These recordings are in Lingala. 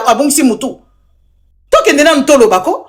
abungisi mutu. Tokende na ntolo bako.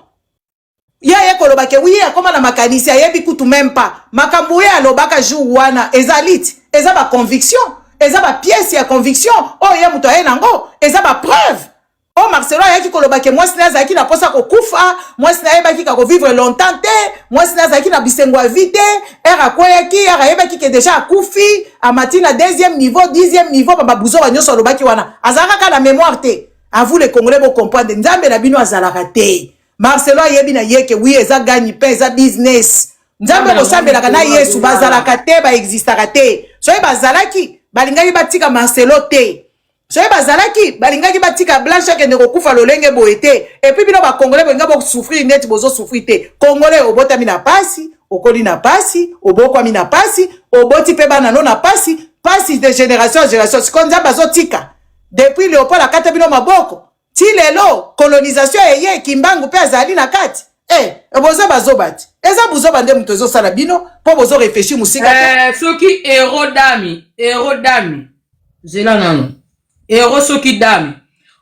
Ya kolobake oui akoma na makanisi ayebi kutu même pas. Makambo ya lobaka jour wana ezalit, eza ba conviction, eza ba pièce ya conviction. Oh ya mutu aye nango, eza ba preuve. Oh Marcelo ayaki kolobake mwasi na zaki na posa ko kufa, mwasi na yebaki ka ko vivre longtemps te, mwasi na zaki na bisengo vite, era koyaki era yebaki ke déjà akufi, amati na deuxième niveau, 10e niveau ba buzo ba nyoso lobaki wana. Azaka ka la mémoire te. A vous les Congolais vous comprendre, nzambe na bino azalaka te. Marcelo ayebi na yeke oui eza gagne pain eza business. Nzambe ko sambelaka na Yesu bazalaka te ba existaka te. Soye bazalaki balingaki batika Marcelo te. Soye bazalaki balingaki batika Blanche ke ndeko kufa lolenge boete. Et puis bino ba Congolais benga bo souffrir net bozo souffrir te. Congolais obotami na pasi, okoli na pasi, obokwami na pasi, oboti pe bana no na pasi, pasi de génération en génération. Sikonza bazotika. Depuis Léopold akata bino maboko. Ti lelo colonisation eye kimbangu pe azali na kati. Bozo bazobati. Eza buzo bande muto zo sala bino po bozo réfléchir musika. Soki héros dami. Zela nano. Héros soki dami.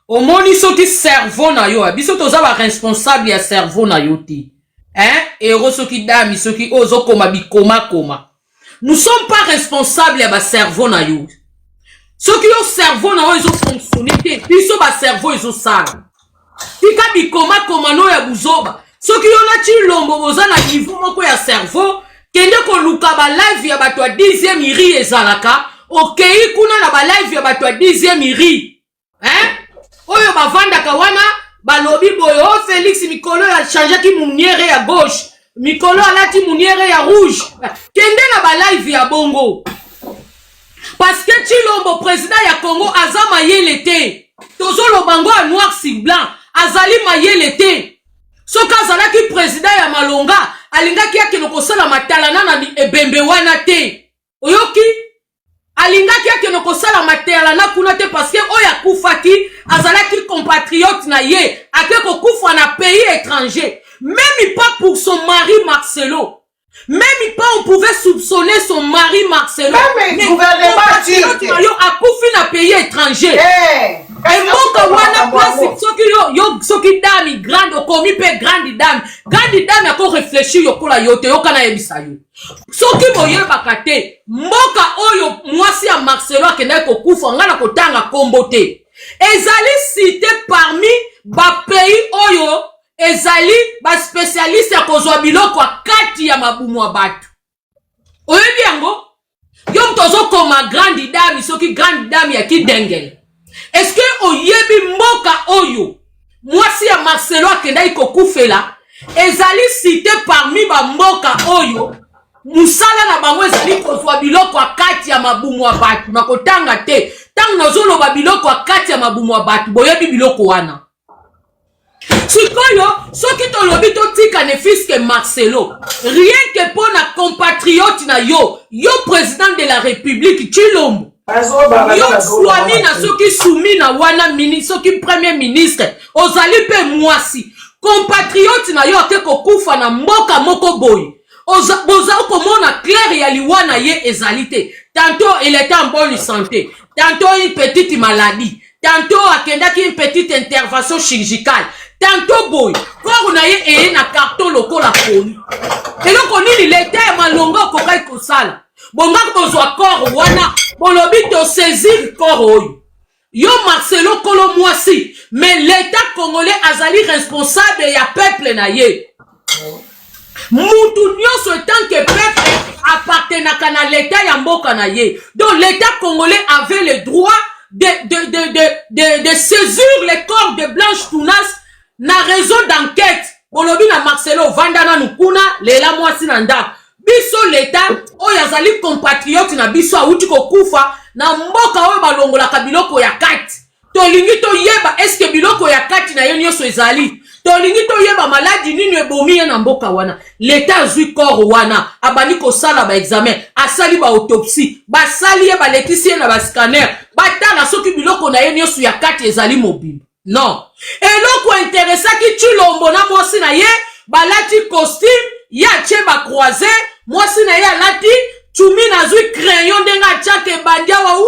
Omoni soki cerveau na yo, biso toza ba responsable ya cerveau na yo ti. Héros soki dami, soki ozo koma bikoma. Nous sommes pas responsables ya ba cerveau na yo. Soki yo cerveau na yo izo fonctionner te, biso ba cerveau izo sala. Tika bikoma no ya buzoba. Soki yo na ti lombo boza na niveau moko ya cerveau, kende ko luka ba live ya bato 10e iri ezalaka, okei kuna na ba live ya bato 10e iri. Oyo bavandaka wana balobi boyo Félix Mikolo ya changer ki muniere ya gauche, Mikolo alati muniere ya rouge. Kende na ba live ya bongo. Parce que Chilombo président ya Congo azama yele te. Tozo lo bango a noir sur blanc, azali mayele te. Soka azalaki président ya Malonga, alingaki yake no kosala matalana na ebembe wana te. Oyoki alingaki yake no kosala matalana kuna te parce que oya kufaki azalaki compatriote na ye, akeko kufa na pays étranger. Même pas pour son mari Marcelo. Même pas on pouvait soupçonner son mari Marcelo. Même le gouvernement turc a koufi na pays étranger. Et moka wana place soki dame grande komi pe grande dame ako réfléchir yokola yote yokana yebisa yo. Soki boye bakate mboka oyo mwasi ya Marcelo akenda ko kufa ngana kotanga kombo te. Ezali cité parmi ba pays oyo ezali ba spécialiste ya kozwa biloko kati ya mabumu wa batu. Oyebi yango yo mtozo koma grande dame soki grande dame ya kidengel. Est-ce que oyebi mboka oyo mwasi ya Marcelo akenda ikokufela ezali cité parmi ba mboka oyo musala na bango ezali kozwa biloko kati ya mabumu wa batu nakotanga te tango nozolo ba biloko kati ya mabumu wa batu boyebi biloko wana. Sikoyo, soki tolobi totika ne fiske Marcelo, rien que pour na compatriote na yo président de la République Chilombo. Yo swami na soki soumi na wana ministre, soki premier ministre, ozali pe mwasi. Compatriote na yo akeko kufa na mboka moko boy. Boza komona clair ya liwana ye ezalite. Tantôt il était en bonne santé, tantôt une petite maladie, tantôt akendaki une petite intervention chirurgicale. Tantôt boy, quand on a eu un carton local à Poli. Et donc on dit l'état malonga kokai kosala. Bonga kozwa corps wana, bolobi to saisir corps. Yo Marcelo Kolo mwasi, mais l'état congolais azali responsable ya peuple na ye. Mutu nyonso tant que peuple appartenaka na l'état ya mboka na ye. Donc l'état congolais avait le droit de saisir les corps de Blanche Tounas na raison d'enquête. Bolobi na Marcelo vandana nukuna lela mwasi na nda. Biso l'état oyazali compatriote na biso awuti kokufa na mboka oyo balongolaka biloko ya kati. Tolingi to yeba eske biloko ya kati na yo nyonso ezali. Tolingi to yeba maladi nini ebomi na mboka wana. L'état zui corps wana abani kosala ba examen, asali ba autopsie, basali ye ba letisie na ba scanner, batala soki biloko na yo nyonso ya kati ezali mobile. Non. Et loko intéressant ki Chilombo na mwasi na ye balati costume ya cheba croisé, mwasi na ye alati chumi na zui crayon denga chake bandia wa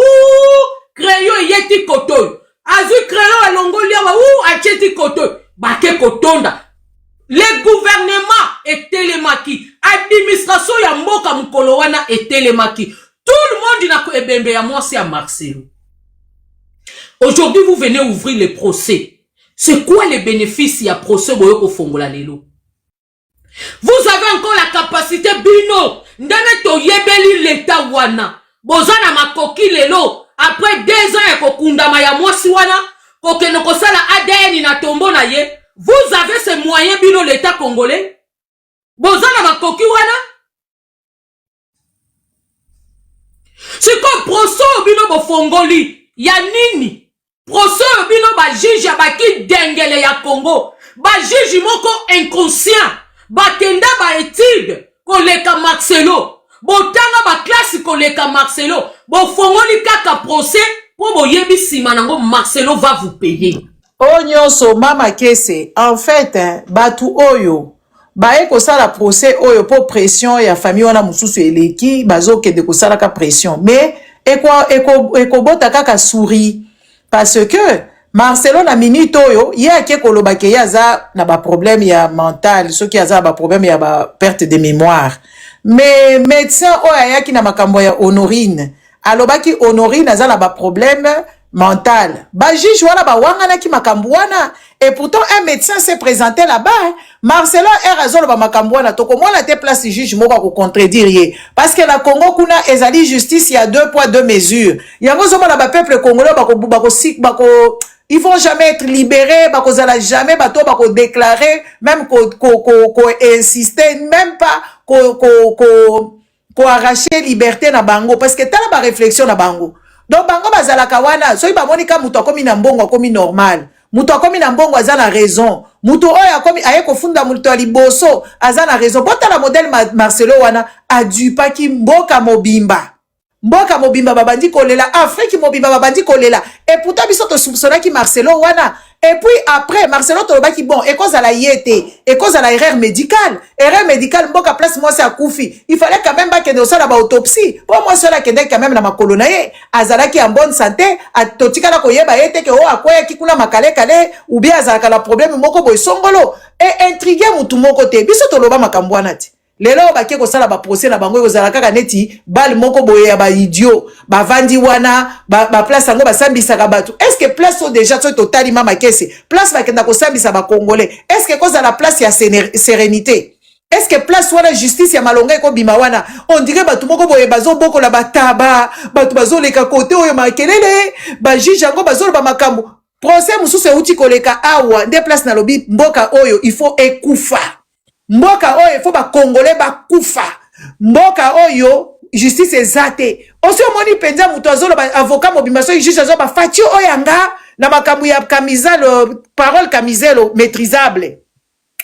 crayon yeti kotoy. Azu crayon à longolia ou a tcheti koto. Bake kotonda. Le gouvernement est télémaki. Administration ya mboka mukolo wana est télémaki. Tout le monde n'a ko ebembe ya moi c'est à Marcelo. Aujourd'hui vous venez ouvrir les procès. C'est quoi les bénéfices ya procès boyoko fongola lelo? Vous avez encore la capacité bino. Ndane to yebeli l'état wana. Bozana makoki lelo. Après 2 ans ya kokundama ya mwasi wana. Kokeno kosala ADN na tombo na ye. Vous avez ces moyens bino l'état congolais. Bozana makoki wana. C'est comme procès bino bofongoli. Ya nini? Procès bino ba juge ya baki dengele ya Congo. Ba juge moko inconscient. Bakenda ba étude koleka Marcelo. Botanga ba classe koleka Marcelo. Bofongoli kaka procès pour boyebi simanango Marcelo va vous payer. Onyonso mama kese en fait batu oyo bae kosala procès oyo pour pression ya famille wana mususu eleki bazokende kosala ka pression mais ekobota kaka souris parce que Marcelo na minute oyo ye ake koloba ke yaza na ba problème ya mental soki yaza ba problème ya ba perte de mémoire mais médecin oyo ayaki na makambo ya Honorine alobaki Honorine aza na ba problème mental. Ba juge wana ba wangana ki makambo wana et pourtant un médecin s'est présenté là-bas. Marcelo Erazolo ba makambo wana toko mona te place juge moko ko contredire ye parce que la Congo kuna ezali justice ya 2 poids 2 mesures. Yango zo mona ba peuple congolais bako ils vont jamais être libérés, bako zala jamais bato bako déclarer même ko insister même pas ko arracher liberté na bango parce que tala ba réflexion na bango. Donc bango bazalaka wana so ba monika muto akomi na mbongo akomi normal muto akomi na mbongo azana raison muto oyo akomi aye kofunda muto aliboso azana raison bota la modèle Marcelo wana adupaki mboka mobimba babandi kolela Afrique mobimba babandi kolela et pourtant biso to soupçonnaki Marcelo wana et puis après Marcelo tolobaki bon et cause à la yete et cause à la erreur médicale mboka place moi c'est à Koufi il fallait quand même pas que nous ça ba autopsie pour moi cela que quand même na makolo na ye azalaki en bonne santé atotika na koyeba yete ke o akoya kikuna makale kale ou bien azalaka la problème moko boy songolo et intriguer mutu moko te biso toloba makambo wana ti lelo bake ko sala ba procès na bango kozala kaka neti bal moko boye ya ba idiot ba vandi wana ba place ngo ba sambisa ka batu est-ce que place so déjà so totali mama kese place ba kenda ko sambisa ba congolais est-ce que cause la place ya sérénité est-ce que place wana justice ya malonga ko bima wana on dirait batu moko boye bazo boko la bataba batu bazo leka côté oyo makelele ba juge ngo bazo ba makambo procès mususu uti koleka awa de place na lobi mboka oyo il faut ekufa mboka oyo faut ba congolais ba kufa mboka oyo justice ezate osi omoni penza muto azolo ba avocat mobimba so juge azo ba fati oyanga na makambu ya kamizalo parole kamizelo maîtrisable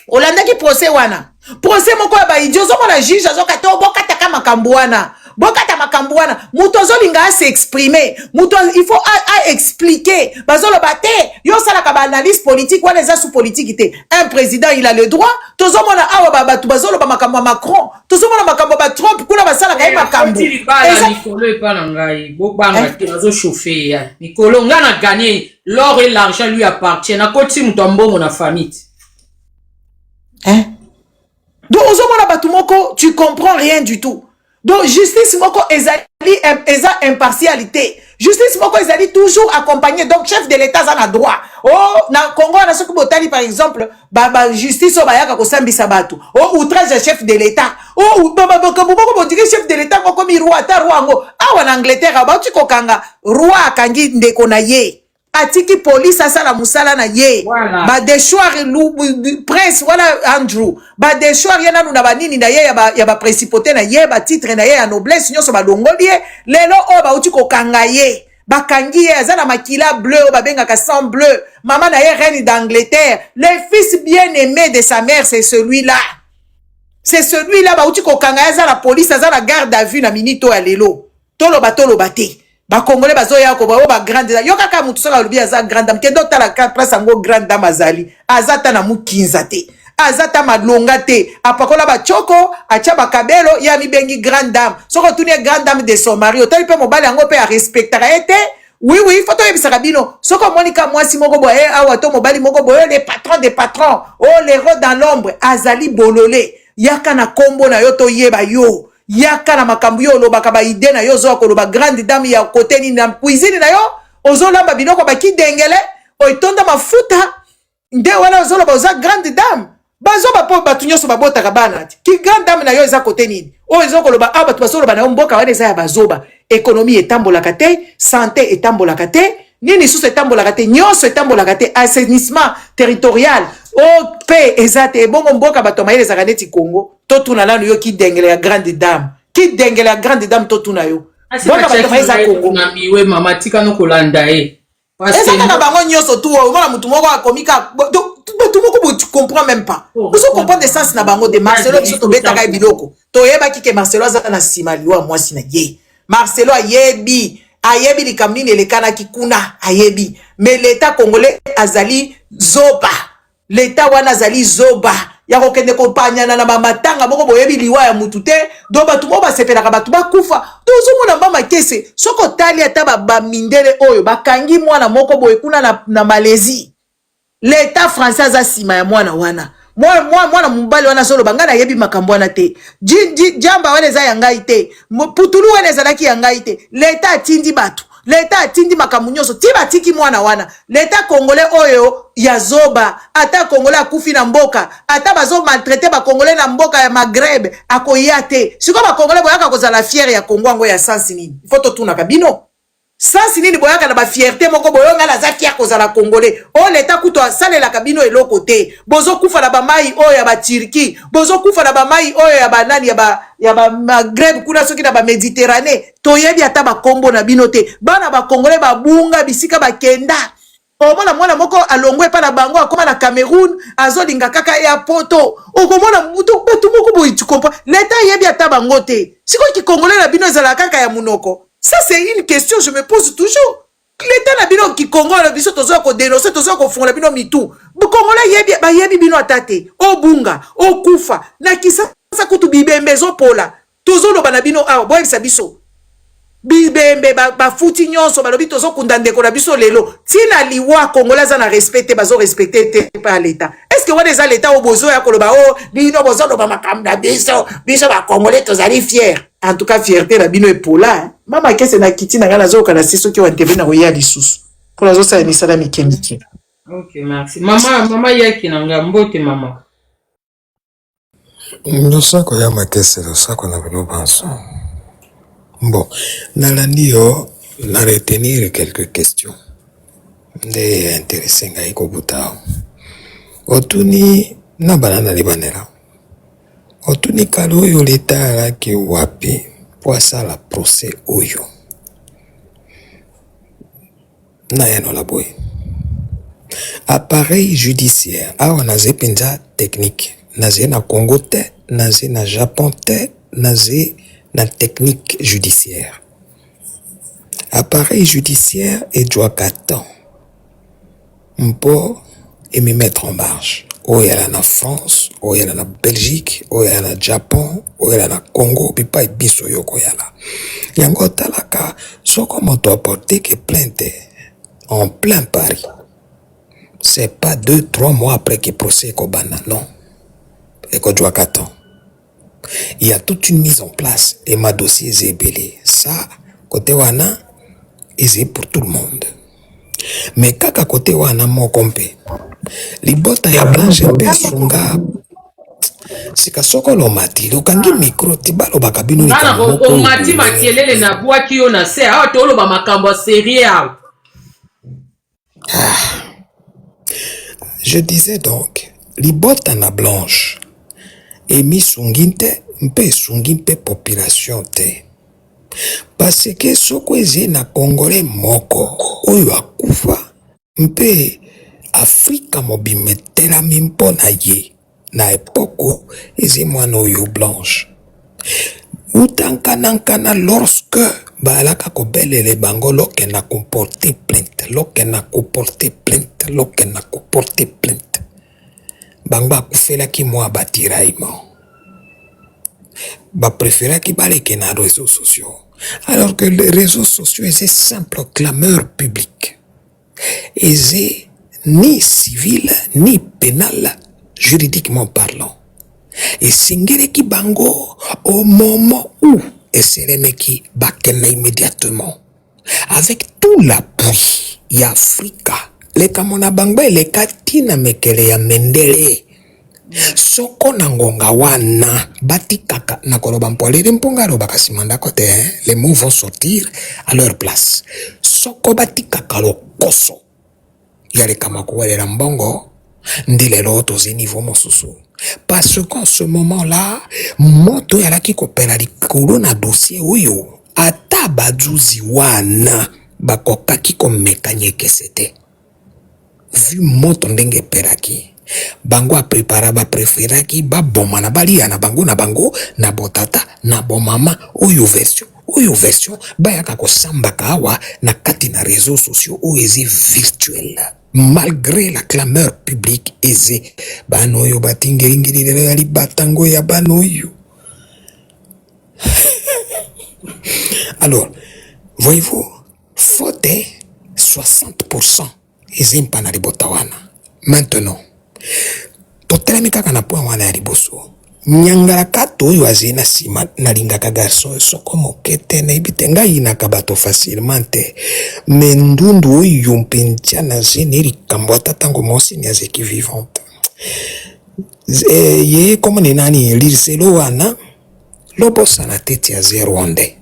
olandaki procès wana procès moko ya ba idiot zo mona juge azo kato boka taka makambu wana bokata makambu wana muto azolinga a s'exprimer muto il faut a expliquer bazolo bate yo sala ka ba analyse politique wana eza sous politique te un président il a le droit tozo mona awa batu bazolo ba makambu Macron tozo mona makambu ba Trump kuna basala ka makambu eza Nicolo epa na ngai bobanga te nazo chauffer ya Nicolo ngana gagner l'or et l'argent lui appartient na koti muto mbongo na famille hein donc ozo mona batu moko tu comprends rien du tout. Donc, justice moko ezali impartialité. Justice moko ezali toujours accompagné. Donc, chef de l'État a droit. Oh, na Congo, na soki botali, par exemple, justice o bayaka ko sambisa batu. Oh, outrage chef de l'État. Oh, on dirait chef de l'État moko mi roi, ta roi ngo. Ah, en Angleterre, abatu kokanga, roi akangi ndeko na ye. Atiki police asala musala na ye voilà. Ba déchoir prince wala Andrew ba déchoir yana na banini na ye ya ba principauté na ye ba titre na ye ya noblesse nyoso ba longoli ye lelo o ba uti ko kanga ye ba kangi ye azana makila bleu ba benga ka sang bleu maman na ye reine d'Angleterre le fils bien-aimé de sa mère c'est celui-là ba uti ko kanga ya la police azana garde à vue na minito ya lelo tolo bate ba congolais bazoya ko ba grande yo kaka mutu soka lobi aza grande dame kendo tala ka place ngo grande dame azali azata na mukinza te azata malonga te apakola ba choko acha ba kabelo ya mibengi grande dame soko tunie grande dame de son mari otali pe mobali ngo pe a respectera ete Oui, il faut que Sabino. Ce que Monica, moi, si Mogo Boye, Awato, Mobali, Mogo Boye, les patrons des patrons. Oh, les rois dans l'ombre. Azali Bololé. Yaka na kombo na yoto yeba yo. Yaka na makambu yo, loba kaba ide na yo zo, loba grande dame ya kote ni na cuisine na yo. Ozo lamba binoko baki dengele. Oitonda mafuta. Nde wana ozo loba oza grande dame. Bazo bapo batunyo so babota kabana. Ki grande dame na yo eza kote nini. O ezo koloba abatu baso loba na yo mboka wana eza ya bazoba. Économie etambolaka te, santé etambolaka te, nini susu etambolaka te, nyonso etambolaka te, assainissement territorial, o paix ezate, bongo mboka bato mayele ezaka neti Congo, totuna lanu yo ki dengele ya grande dame, ki dengele ya grande dame totuna yo. Mboka bato mayele za Congo. Miwe mama tika no kolanda e. Ezaka na bango nyonso tu, omona mutu moko akomika, tu moko tu comprends même pas. Vous comprenez le sens na bango de Marcelo biso to betaka biloko. To yeba kike Marcelo azana na sima liwa mwasi na ye. Marcelo ayebi likamni nelekana kikuna ayebi. Mais l'état congolais azali zoba. L'état wana azali zoba. Ya kokende kopanyana na mamatanga moko boyebi liwa ya mutute. Do batu mo basepelaka batu bakufa. Tozo mona mama kese. Soko tali ata ba mindele oyo bakangi mwana moko boye kuna na Malaisie. L'état français aza sima ya mwana wana. Mwana mubali wana solo bangana yebi makambo wana te. Jamba wana eza ya ngai te. Putulu wana ezalaki ya ngai te. Leta atindi batu. Leta atindi makambo nyonso. Tiba tiki mwana wana. Leta congolais oyo ya zoba. Ata congolais akufi na mboka. Ata bazo maltraité ba congolais na mboka ya Maghreb. Akoya te. Siko ba congolais boyaka kozala fière ya Congo ngo ya sansi nini. Foto tuna kabino. Sansi nini boyaka na ba fierté moko boyonga la za fière kozala congolais. O leta kuto asale la kabino eloko te. Bozo kufa na ba mai oyo ya ba Turquie. Bozo kufa na ba mai oyo ya ba nani ya ba Maghreb kuna soki na ba Méditerranée. Toyebi ata ba kombo na bino te. Bana ba congolais ba bunga bisika ba kenda. Omona mwana moko alongwe pa na bango akoma na Cameroun azolinga kaka ya poto. Okomona mutu betu moko boyi tu comprends. Leta yebi ata bango te. Siko ki congolais na bino ezala kaka ya munoko. Ça, c'est une question que je me pose toujours. L'État n'a bino qui Congo, le biso tozo ko dénoncer, tozo ko fond la bino mitou. Bu Congolais yebi ba yebi bino atate. O bunga, o kufa. Na kisa sa kutu bibembe zo pola. Tozo lo bana bino a boy sa biso. Bibembe ba futi nyonso ba lobi tozo kundande ko na biso lelo. Tina liwa Congolais za na respecter bazo respecter te par l'État. Est-ce que wana za l'État o bozo ya ko lo ba o bino bozo lo ba makamda biso ba Congolais tozali fier. En tout cas, fierté, la bino est pola. Hein? Maman, qu'est-ce que c'est qui n'a pas la kana c'est qui ont intervenu dans le sous. Pour la zone, ça ni ça mi kemiki. Ok, merci. Maman yaki nanga mbote maman. Le sac ya makese le sac on a venu penser. Bon, nalandio na retenir quelques questions. Des intéressants ngai ko buta. Otuni na banana libanera. Otuni kalo oyo leta alaki wapi po asala procès oyo na yano la boye appareil judiciaire awa naze penza technique naze na Congo te naze na Japon te naze na technique judiciaire appareil judiciaire et doit qu'attend mpo et me mettre en marche. Oya na France, oya na Belgique, oya na Japon, oya na Congo, pipa biso yoko yala. Yango talaka, soko moto apporté que plainte en plein Paris. C'est pas 2-3 mois après que procès kobana, non. Et ko doit qu'attend. Il y a toute une mise en place et ma dossier zébélé. Ça, côté wana, c'est pour tout le monde. Mais kaka côté wana mo kompe. Libota ya blanche mpe sunga sika soko lo mati lo kangi micro tibalo bakabino ni kamo ko mati makelele na bwaki yo na se awa to lo ba makambo sérieux. Je disais donc libota na blanche et mi sunginte mpe sungimpe population te parce que soko eze na congolais moko oyo akufa mpe Afrika mobimetela mimpo na ye na epoko eze mwana oyo blanche utankana lorsque balaka kobelele bango loke na comporter plainte bango akufelaki mwa batiraillement bapréféraki baleke na réseaux sociaux Alors que les réseaux sociaux étaient simples clameurs publiques. Ils ni civil, ni pénal, juridiquement parlant. Et Singereki Bango, au moment où Eseremeki bakena immédiatement, avec tout l'appui, y Afrika, les Kamona Bango et les Katina Mekele ya Mendele, soko nangonga wana, bati kaka, nakoloba mpole, mponga lo bakasimanda kote, les mots vont sortir à leur place. Soko bati kaka lo koso, yale kamakuwele la mbongo, ndile lo tozi niveau mosusu. Parce qu'en ce moment-là, moto yalaki kopela likolo na dossier oyo, ata bajuzi wana, bakokaki komekanye kesete. Vu moto ndenge pelaki, bango a prépara ba préféraki, ba boma na balia na bango na botata, na bomama, oyo version, bayaka kosambaka awa na kati na réseaux sociaux oezi virtuel. Malgré la clameur publique aisée, banoyo batingeringiri yali batango ya banoyo. Alors, voyez-vous, faute 60% aisé mpana libotawana. Maintenant, totelemi kaka na point wana ya liboso. Nyangala kato oyo azina sima na lingaka garçon soko mokete na ibite ngai na kabato facilement te. Mendundu oyo mpentia na zene likambo tango mosi ni azeki vivante. Ye comme ni nani liselo wana lobosa na tete ya Rwandais.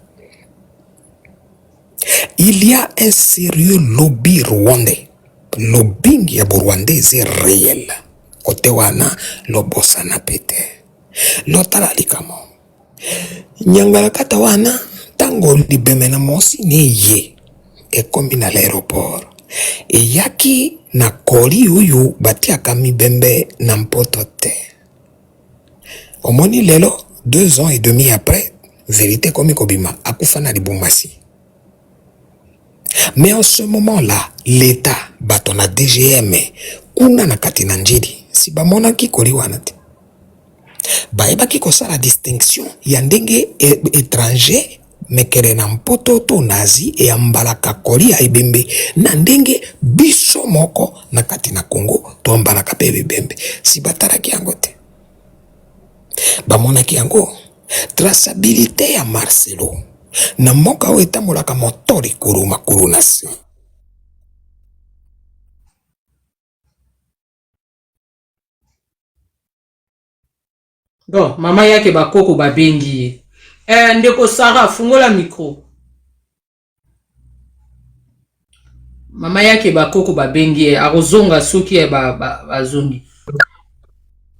Il y a un sérieux lobby rwandais. Lobbying ya Rwandais est réel. Kote wana lobosa na pete. Lotala likamo. Nyangala kata wana tango libeme na mosi ni ye. E kombi na l'aéroport. E yaki na koli uyu batia kami bembe na mpoto te. Omoni lelo 2 ans et demi après, vérité komi kobima akufa na libumasi. Mais en ce moment-là, l'État batona DGM kuna na kati na njidi si bamona ki koli wana te. Baeba ki kosa la distinction ya ndenge étranger mekere na mpoto to nazi e ambalaka koli ya ibembe na ndenge biso moko na kati na Congo to ambalaka pe bembe si bataraki yango te. Bamona ki yango traçabilité ya Marcelo na mboka oyo etambolaka motori kuru makuru na se. Bon, mama yake bakoko babengi. Ndeko Sarah, fungola micro. Mama yake bakoko babengi. Arozonga soki ya bazongi.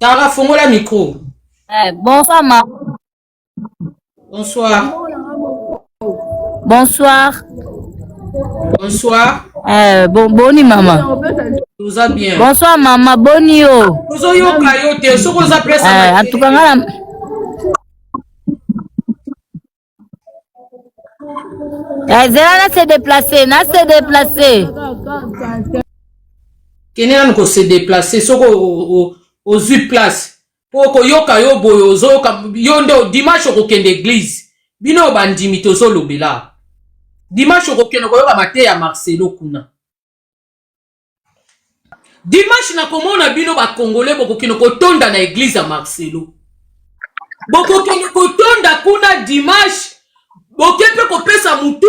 Sarah, fungola micro. Bonsoir, ma. Bonsoir. Bonsoir. Bonsoir. Boni, maman. Tout va bien. Bonsoir, maman. Boni, yo. Vous yo kayote. So vous appelez ça. En tout cas, Zéla n'a se déplacer, Kenya ko se déplacer. So aux 8 places. Poko yoka yo boyo zoka yonde dimanche ko kende église. Bino bandimi to so lobela. Dimanche ko kende ko yoka mate ya Marcelo kuna. Dimanche na komona bino ba congolais boko kende ko tonda na église ya Marcelo. Boko kende ko tonda kuna dimanche. Bokepe ko pesa mutu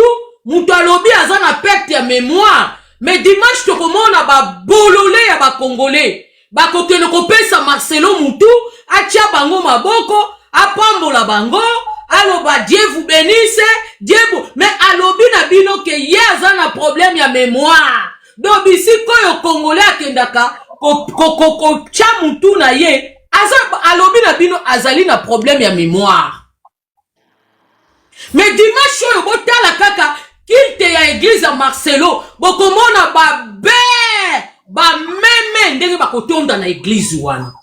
alobi aza na perte ya mémoire. Mais dimanche to komona ba bololé ya ba congolais. Bako kende ko pesa Marcelo mutu atia bango maboko apambola bango aloba Dieu vous bénisse Dieu mais alobi na bino ke yaza na problème ya mémoire donc bisi koyo congolais akendaka ko tia mutu na ye aza alobi na bino azali na problème ya mémoire mais dimanche oyo botala kaka kilte ya église ya Marcelo bokomona ba meme ndenge bakotonda na église wana.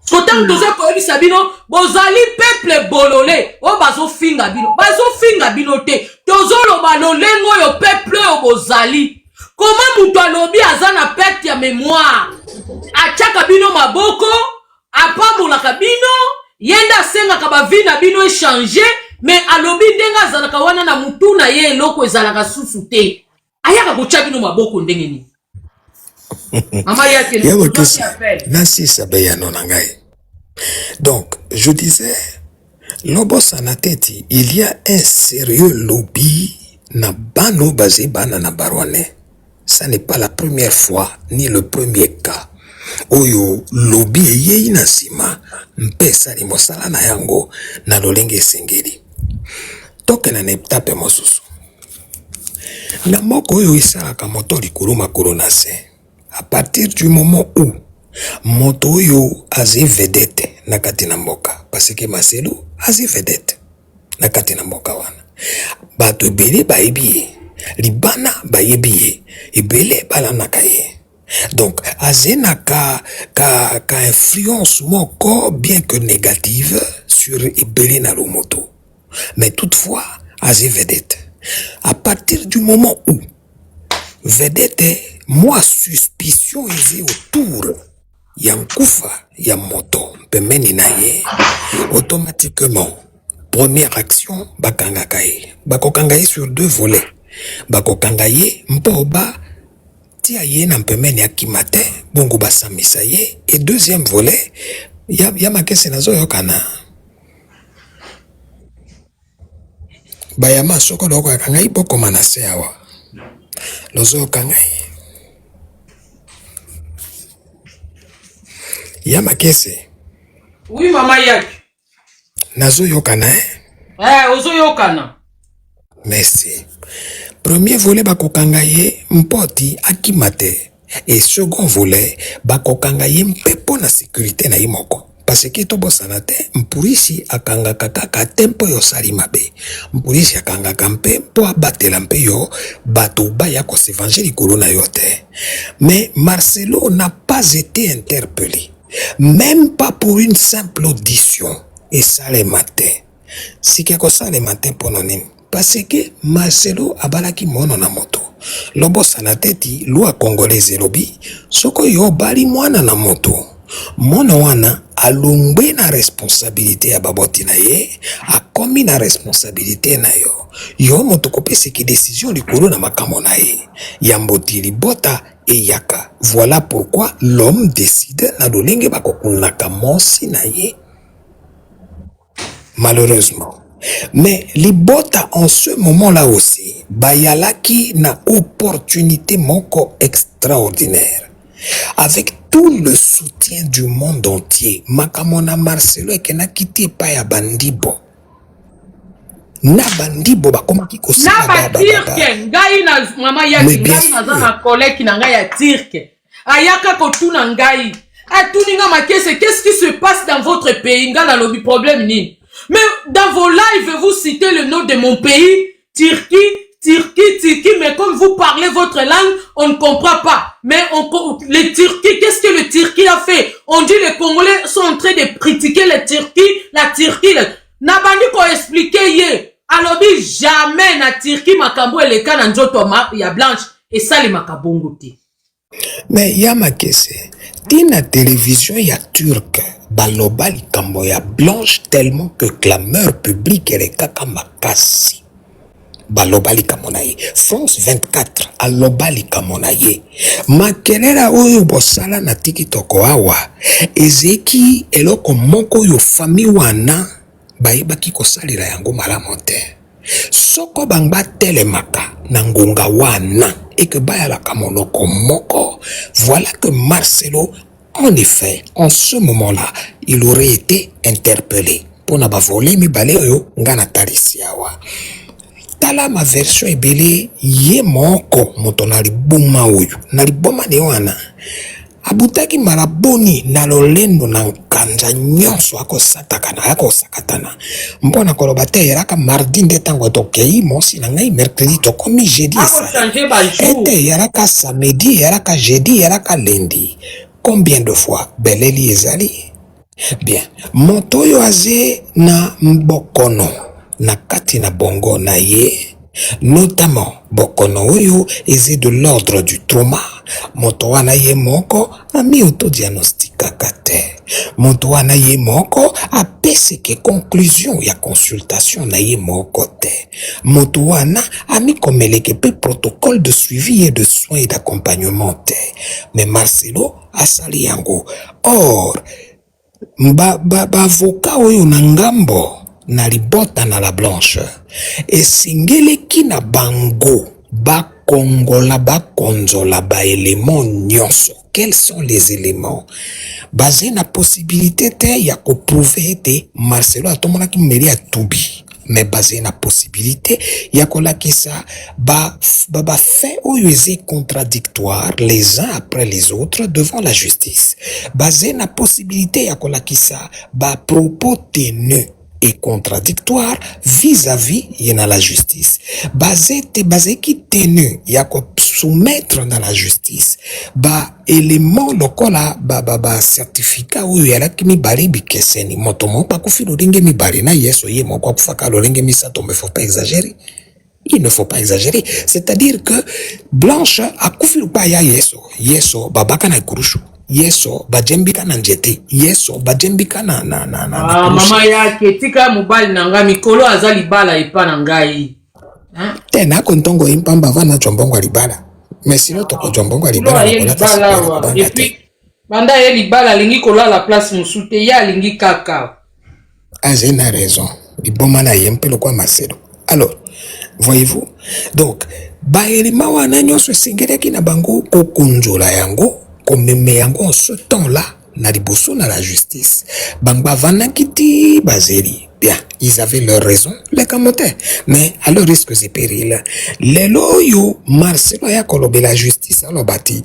Kotam toza ko ebisa bino bozali peuple bololé o bazofinga bino te tozoloba lolengo yo peuple o bozali. Comment mutu alobi aza na perte ya mémoire atiaka bino maboko apambolaka bino yenda sengaka bavi na bino échanger mais alobi ndenga azalaka wana na mutu na ye eloko ezalaka susu te ayaka kotia bino maboko ndenge nini mama yake nasi sabeya nona ngai. Donc je disais lobo sanateti il y a un sérieux lobby na bano basé bana na barwane. Ça n'est pas la première fois ni le premier cas. Oyo lobby eyei na sima mpesa ni mosala na yango na lolenge sengeli. Toke na neptape mosusu. Na moko oyo isalaka moto likulu makolo na se. À partir du moment où moto oyo azi vedette na kati na mboka, parce que Marcelo azi vedette na kati na mboka wana. Bato ebele bayebi ye, libana bayebi ye, ebele balanaka ye. Donc azena ka influence moko bien que négative sur ebele na lomoto. Mais toutefois azi vedette. À partir du moment où vedette moi suspicion ezi autour ya nkufa ya moto pemeni na ye, automatiquement première action bakangaka ye. Bakokanga ye sur deux volets. Bakokanga ye mpo ba tia ye na pemeni akima te bongo basamisa ye. Et deuxième volet ya makese nazo yokana bayama soko loko yakanga ye boko manase awa lozo yokanga ye ya makese. Oui mama yake nazo yokana ozo yokana. Merci. Premier volet bakokanga ye mpoti akimate. Et second volet bakokanga ye mpepo na sécurité na imoko. Parce que tobo sanate mpurisi akanga kaka tempo yo sali mabe. Mpurisi akanga kampe po abatela mpe yo bato baya ko s'évangile corona yote. Mais Marcelo n'a pas été interpellé. Même pas pour une simple audition. Et ça les matins. Si quelque ça les matins pour nous. Parce que Marcelo abalaki mono na moto. Lobo sanateti loi congolaise lobi. Soko yo bali mwana na moto. Mono wana alungwe na responsabilité ya baboti na ye. Akomi na responsabilité na yo. Yo moto kopese ki décision likolo na makamo na ye. Yamboti libota et yaka. Voilà pourquoi l'homme décide na dolenge bakokunaka monsi na ye. Malheureusement. Mais libota en ce moment-là aussi, bayalaki na opportunité moko extraordinaire. Avec tout le soutien du monde entier, makamona Marcelo ekena kiti pa ya bandibo. Na bandibo bakomaki kosala na batirke ngai na mama yaki ngai na zana collègue na ngai ya tirke ayaka kotuna ngai atuninga makese qu'est-ce qui se passe dans votre pays ngala lobi problème ni mais dans vos lives vous citez le nom de mon pays Turquie mais comme vous parlez votre langue on ne comprend pas mais les Turquie qu'est-ce que le Turquie a fait on dit les Congolais sont en train de critiquer la Turquie na bandi ko expliquer ye alobi jamais na Turquie makambo eleka na nzoto ya blanche et ça les makabongo te. Mais ya makese tina télévision ya turque baloba likambo ya blanche tellement que clameur publique elekaka makasi. Baloba likambo na ye France 24 aloba likambo na ye makelela oyo bosala na tikitoko awa ezeki eloko moko yo fami wana bayebaki kosalila yango malamu te. Soko bangba telemaka na ngonga wana et que bayalaka monoko moko. Voilà que Marcelo, en effet, en ce moment-là, il aurait été interpellé. Pona ba voler mi bale oyo ngana tarisiawa. Tala ma version ebele ye moko moto na liboma oyo. Na liboma ne wana. Abutaki maraboni na lolendo na nkanja nyonso ako satakana ako sakatana mbona koloba te yeraka mardi nde tango tokei mosi na ngai mercredi tokomi jeudi ete yeraka samedi yeraka jeudi yeraka lundi combien de fois beleli ezali bien moto oyo aze na mbokono na kati na bongo na ye notamment bokono oyo eze de l'ordre du trauma. Moto wana ye moko ami autodiagnostikaka te. Moto wana ye moko apeseke conclusion ya consultation na ye moko te. Moto wana ami komeleke pe protocole de suivi et de soins et d'accompagnement te. Mais Marcelo asali yango. Or, avocat oyo na ngambo na libota na la Blanche esingeleki na bango bakongola bakonzola ba éléments nyonso. Quels sont les éléments? Basé na possibilité te ya ko prouver te Marcelo atomonaki mmeli atubi, mais basé na possibilité ya kolakisa ba fait oyo eze contradictoire les uns après les autres devant la justice. Basé na possibilité ya kolakisa ba propos tenus et contradictoire vis-à-vis yena la justice. Basé qui tenu ya ko soumettre dans la justice ba élément lokola ba certificat ou yala kimi bari bikeseni motomo pa kufi loringe mi bari na yeso ye moko kufaka loringe mi sato, mais faut pas exagérer. Il ne faut pas exagérer. C'est-à-dire que Blanche a kufi lupa ya yeso babaka na kurushu. Yeso bajembika na njete. Yeso bajembika na mama yake tika mobile na nga mikolo azali bala epa na ngai. Tena kontongo impamba vana chombongo alibala. Mais sinon toko chombongo alibala na kola. Et puis banda ye libala lingi kola la place musute ya lingi kaka. Azena raison. Iboma na yempe lokwa Marcelo. Alors, voyez-vous? Donc, ba elima wana nyonso singeleki na bango kokunjola yango. Comme yango en ce temps-là, na liboso na la justice. Bangba vanakiti bazeri. Bien, ils avaient leur raison, les commentaires. Mais à leur risque et péril, lelo yo Marcelo ya kolobe la justice alobati.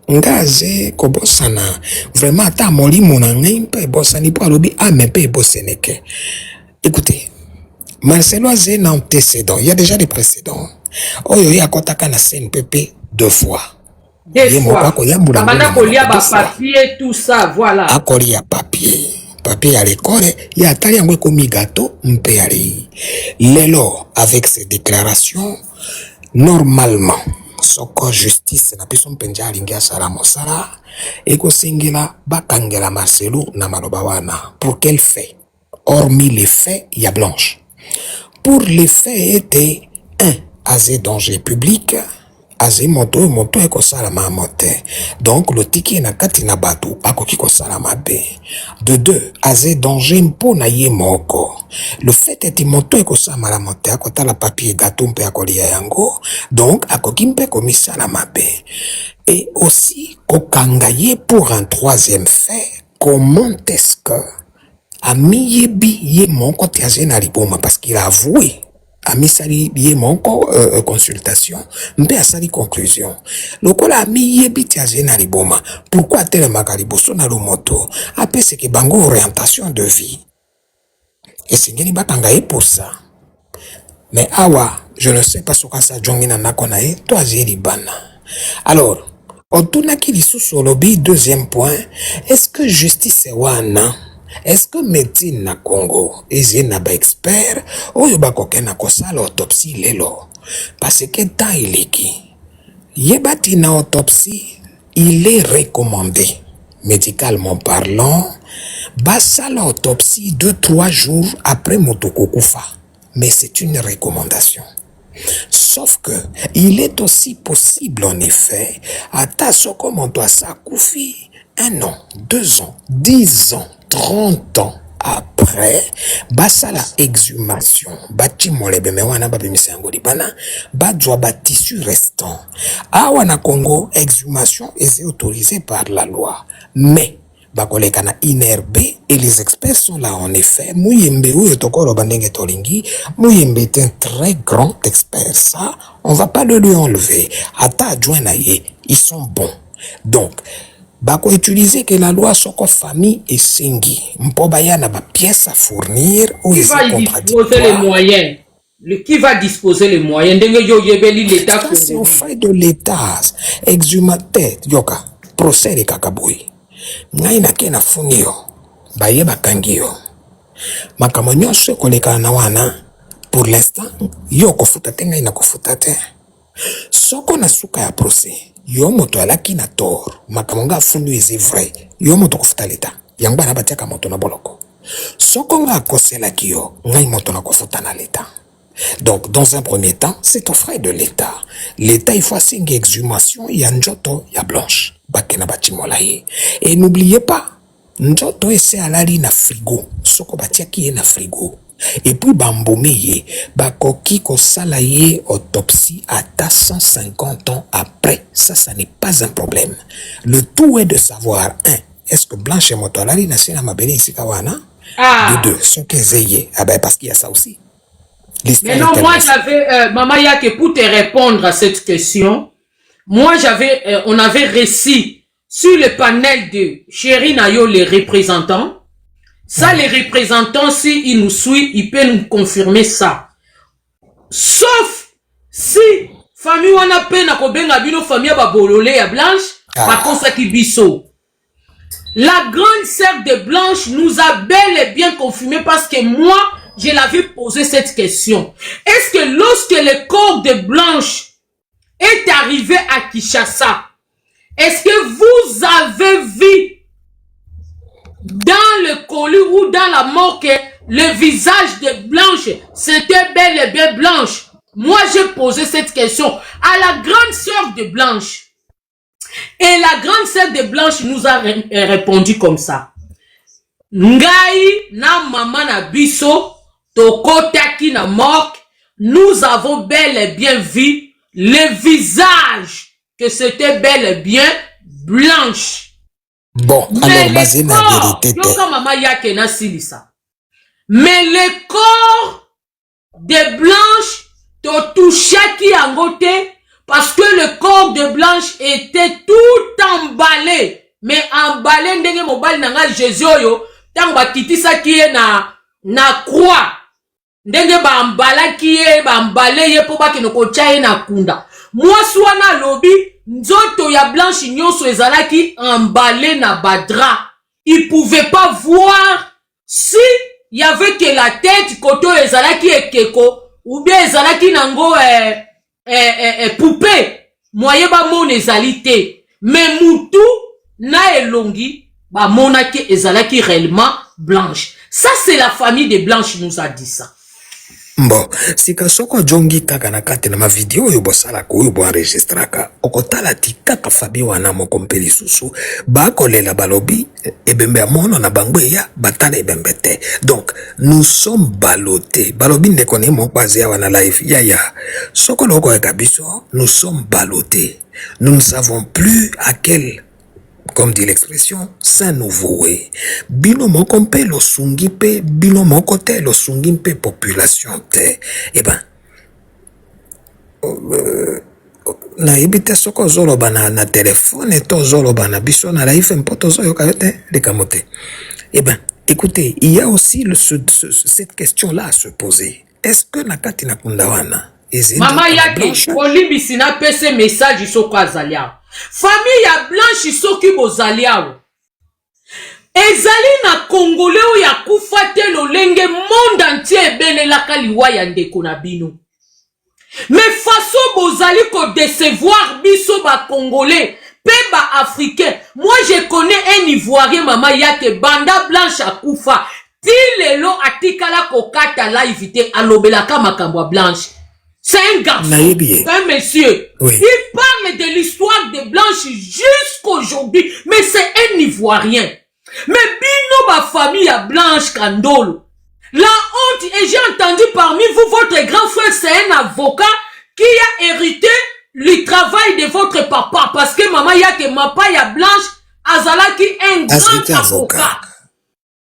Ngaze kobosana. Vraiment ata molimo na ngai mpe bosani po alobi ame pe boseneke. Écoutez, Marcelo a un antécédent. Il y a déjà des précédents. Oyo ya kotaka na CNPP 2 fois. Des fois. Amana kolia ba papier tout ça, voilà. Akolia papier. Papier à l'école, il y a tali yango komi gâteau mpe ali. Lelo avec ces déclarations normalement soko justice na biso mpenja alingia sala mosala eko singela bakangela Marcelo na maloba wana. Pour quel fait? Hormis les faits, il y a Blanche. Pour les faits étaient 1. Azé danger public. Azé moto eko salama mote. Donc le tiki na kati na batu akoki ko salama be. De 2, azé danger mpo na ye moko. Le fait est moto eko salama mote akota la papier gâteau mpe akolia yango. Donc akoki mpe komi salama be. Et aussi kokanga ye pour un 3e fait. Comment est-ce que ami yebi ye moko tiaze na liboma parce qu'il a avoué. Ami sali ye monko consultation mpe asali conclusion lokola ami yebi tiaze na liboma pourquoi tel makaliboso na lomoto apese ke bango orientation de vie et singeli batanga ye pour ça. Mais awa je ne sais pas soka sa jongi na nakona ye to azeli bana. Alors otuna ki lisusu olobi. 2e point, est-ce que justice wana, est-ce que médecine na Congo eze na ba expert oyo bakoke na kosala autopsie lelo? Parce que tant ileki yebati na autopsie il est recommandé médicalement parlant basala autopsie 2-3 jours après motoko kufa. Mais c'est une recommandation. Sauf que il est aussi possible en effet ata soko moto asa kufi 1 an, 2 ans, 10 ans, 30 ans après, basala exhumation, bati molebe me wana babimisa yango libana, badwa ba tissu restant. Awa na Congo, exhumation est autorisée par la loi. Mais bakoleka na INRB et les experts sont là en effet. Muyembe ou yotokoro bandenge tolingi, Muyembe est un très grand expert. Ça, on va pas le lui enlever. Ata adjoint na ye, ils sont bons. Donc, bako utiliser que la loi soko famille et singi. Mpobaya na ba pièces à fournir ou qui va disposer les moyens. Qui va disposer les moyens? L'État. C'est au fait de l'État. Exhumateur, yoka, procès de kakaboui. Ngai na kena funio, baye bakangi yo. Makambo nyonso koleka na wana, pour l'instant yo kofuta te ngai na kofuta te soko na suka ya procès yo moto alaki na tort makambo nga afundu ezi vrai yo moto kofuta leta yango bana batiaka moto na boloko soko nga akoselaki yo ngai moto na kofuta na leta. Donc, dans un premier temps, c'est aux frais de l'État. L'État, il faut une exhumation, il y a Njoto, il y a Blanche. Bakena Batimolaye. Et n'oubliez pas, Njoto c'est alali na frigo. Soko batia qui est na frigo. Et puis bambomeye, bakoki ko salaye autopsie à 150 ans après. Ça n'est pas un problème. Le tout est de savoir, est-ce que Blanche et Moto alali na sina mabene ici kawana? De deux, sont qu'ezeye. Ah ben, parce qu'il y a ça aussi. Mais non, moi j'avais, Maman Yake, pour te répondre à cette question, moi on avait réussi sur le panel de Chéri Nayo, les représentants. Ça, les représentants, s'ils nous suivent, ils peuvent nous confirmer ça. Sauf si, famille wana pe na kobenga bino famille ba bololé ya Blanche, par contre qui biso. La grande sœur de Blanche nous a bel et bien confirmé parce que moi, je l'avais posé cette question. Est-ce que lorsque le corps de Blanche est arrivé à Kinshasa, est-ce que vous avez vu dans le colis ou dans la mort que le visage de Blanche, c'était bel et bien Blanche? Moi, j'ai posé cette question à la grande sœur de Blanche. Et la grande sœur de Blanche nous a répondu comme ça. Ngai na maman na biso, tokotaki na mort, nous avons bel et bien vu le visage que c'était bel et bien Blanche. Bon, alors basé na vérité. Mais le corps de Blanche to touchaki angote parce que le corps de Blanche était tout emballé. Mais emballé ndenge mobali nanga Jésus yo, tango bakitisa ki na croix. Ndenge ba embala ki ba emballé ye po ba kino kocha ye na kunda. Moi swana lobi nzoto ya Blanche nyonso ezalaki emballé na badra. Il pouvait pas voir si il y avait que la tête koto ezalaki ekeko ou bien ezalaki nango poupée. Moye ba mon ezalité. Mais mutu na elongi ba monaki ezalaki réellement Blanche. Ça c'est la famille de Blanche nous a dit ça. Bon, si kasoko jongi kaka na kate na ma video yo bosala ko yo bo enregistraka okotala tikaka fabi wana moko mpeli susu ba kolela balobi ebembe amono na bango ya batala ebembe te. Donc nous sommes balotés. Balobi ndeko ne mo kwazi ya wana live ya soko loko eka biso, nous sommes balotés. Nous ne savons plus à quel, comme dit l'expression, saint nouveau way. Bino moko mpe lo sungi pe, bino moko te lo sungi mpe population te. Eh ben, na ibite soko zoloba na téléphone to zoloba na biso na live mpoto zo yokayote de kamote. Eh ben, écoutez, il y a aussi cette question-là à se poser. Est-ce que nakati na kundawana Maman Yake, Olymbi na pese message soko azaliao. Famille ya Blanche soki bozaliao. Ezali na Congolais ou ya kufate lolenge monde entier benelaka liwa ya ndeko na bino. Mais façon bozali ko décevoir biso ba Congolais, pe ba Africain. Moi je connais un Ivoirien Maman Yake banda Blanche akufa. Ti lelo atikala kokata live te alobelaka makambo Blanche. C'est un garçon, un monsieur. Oui. Il parle de l'histoire de Blanche jusqu'aujourd'hui. Mais c'est un Ivoirien. Mais bino ba famille à Blanche Kandolo. La honte, et j'ai entendu parmi vous, votre grand frère, c'est un avocat qui a hérité le travail de votre papa. Parce que maman Yake mapa ya Blanche, azala qui un grand avocat.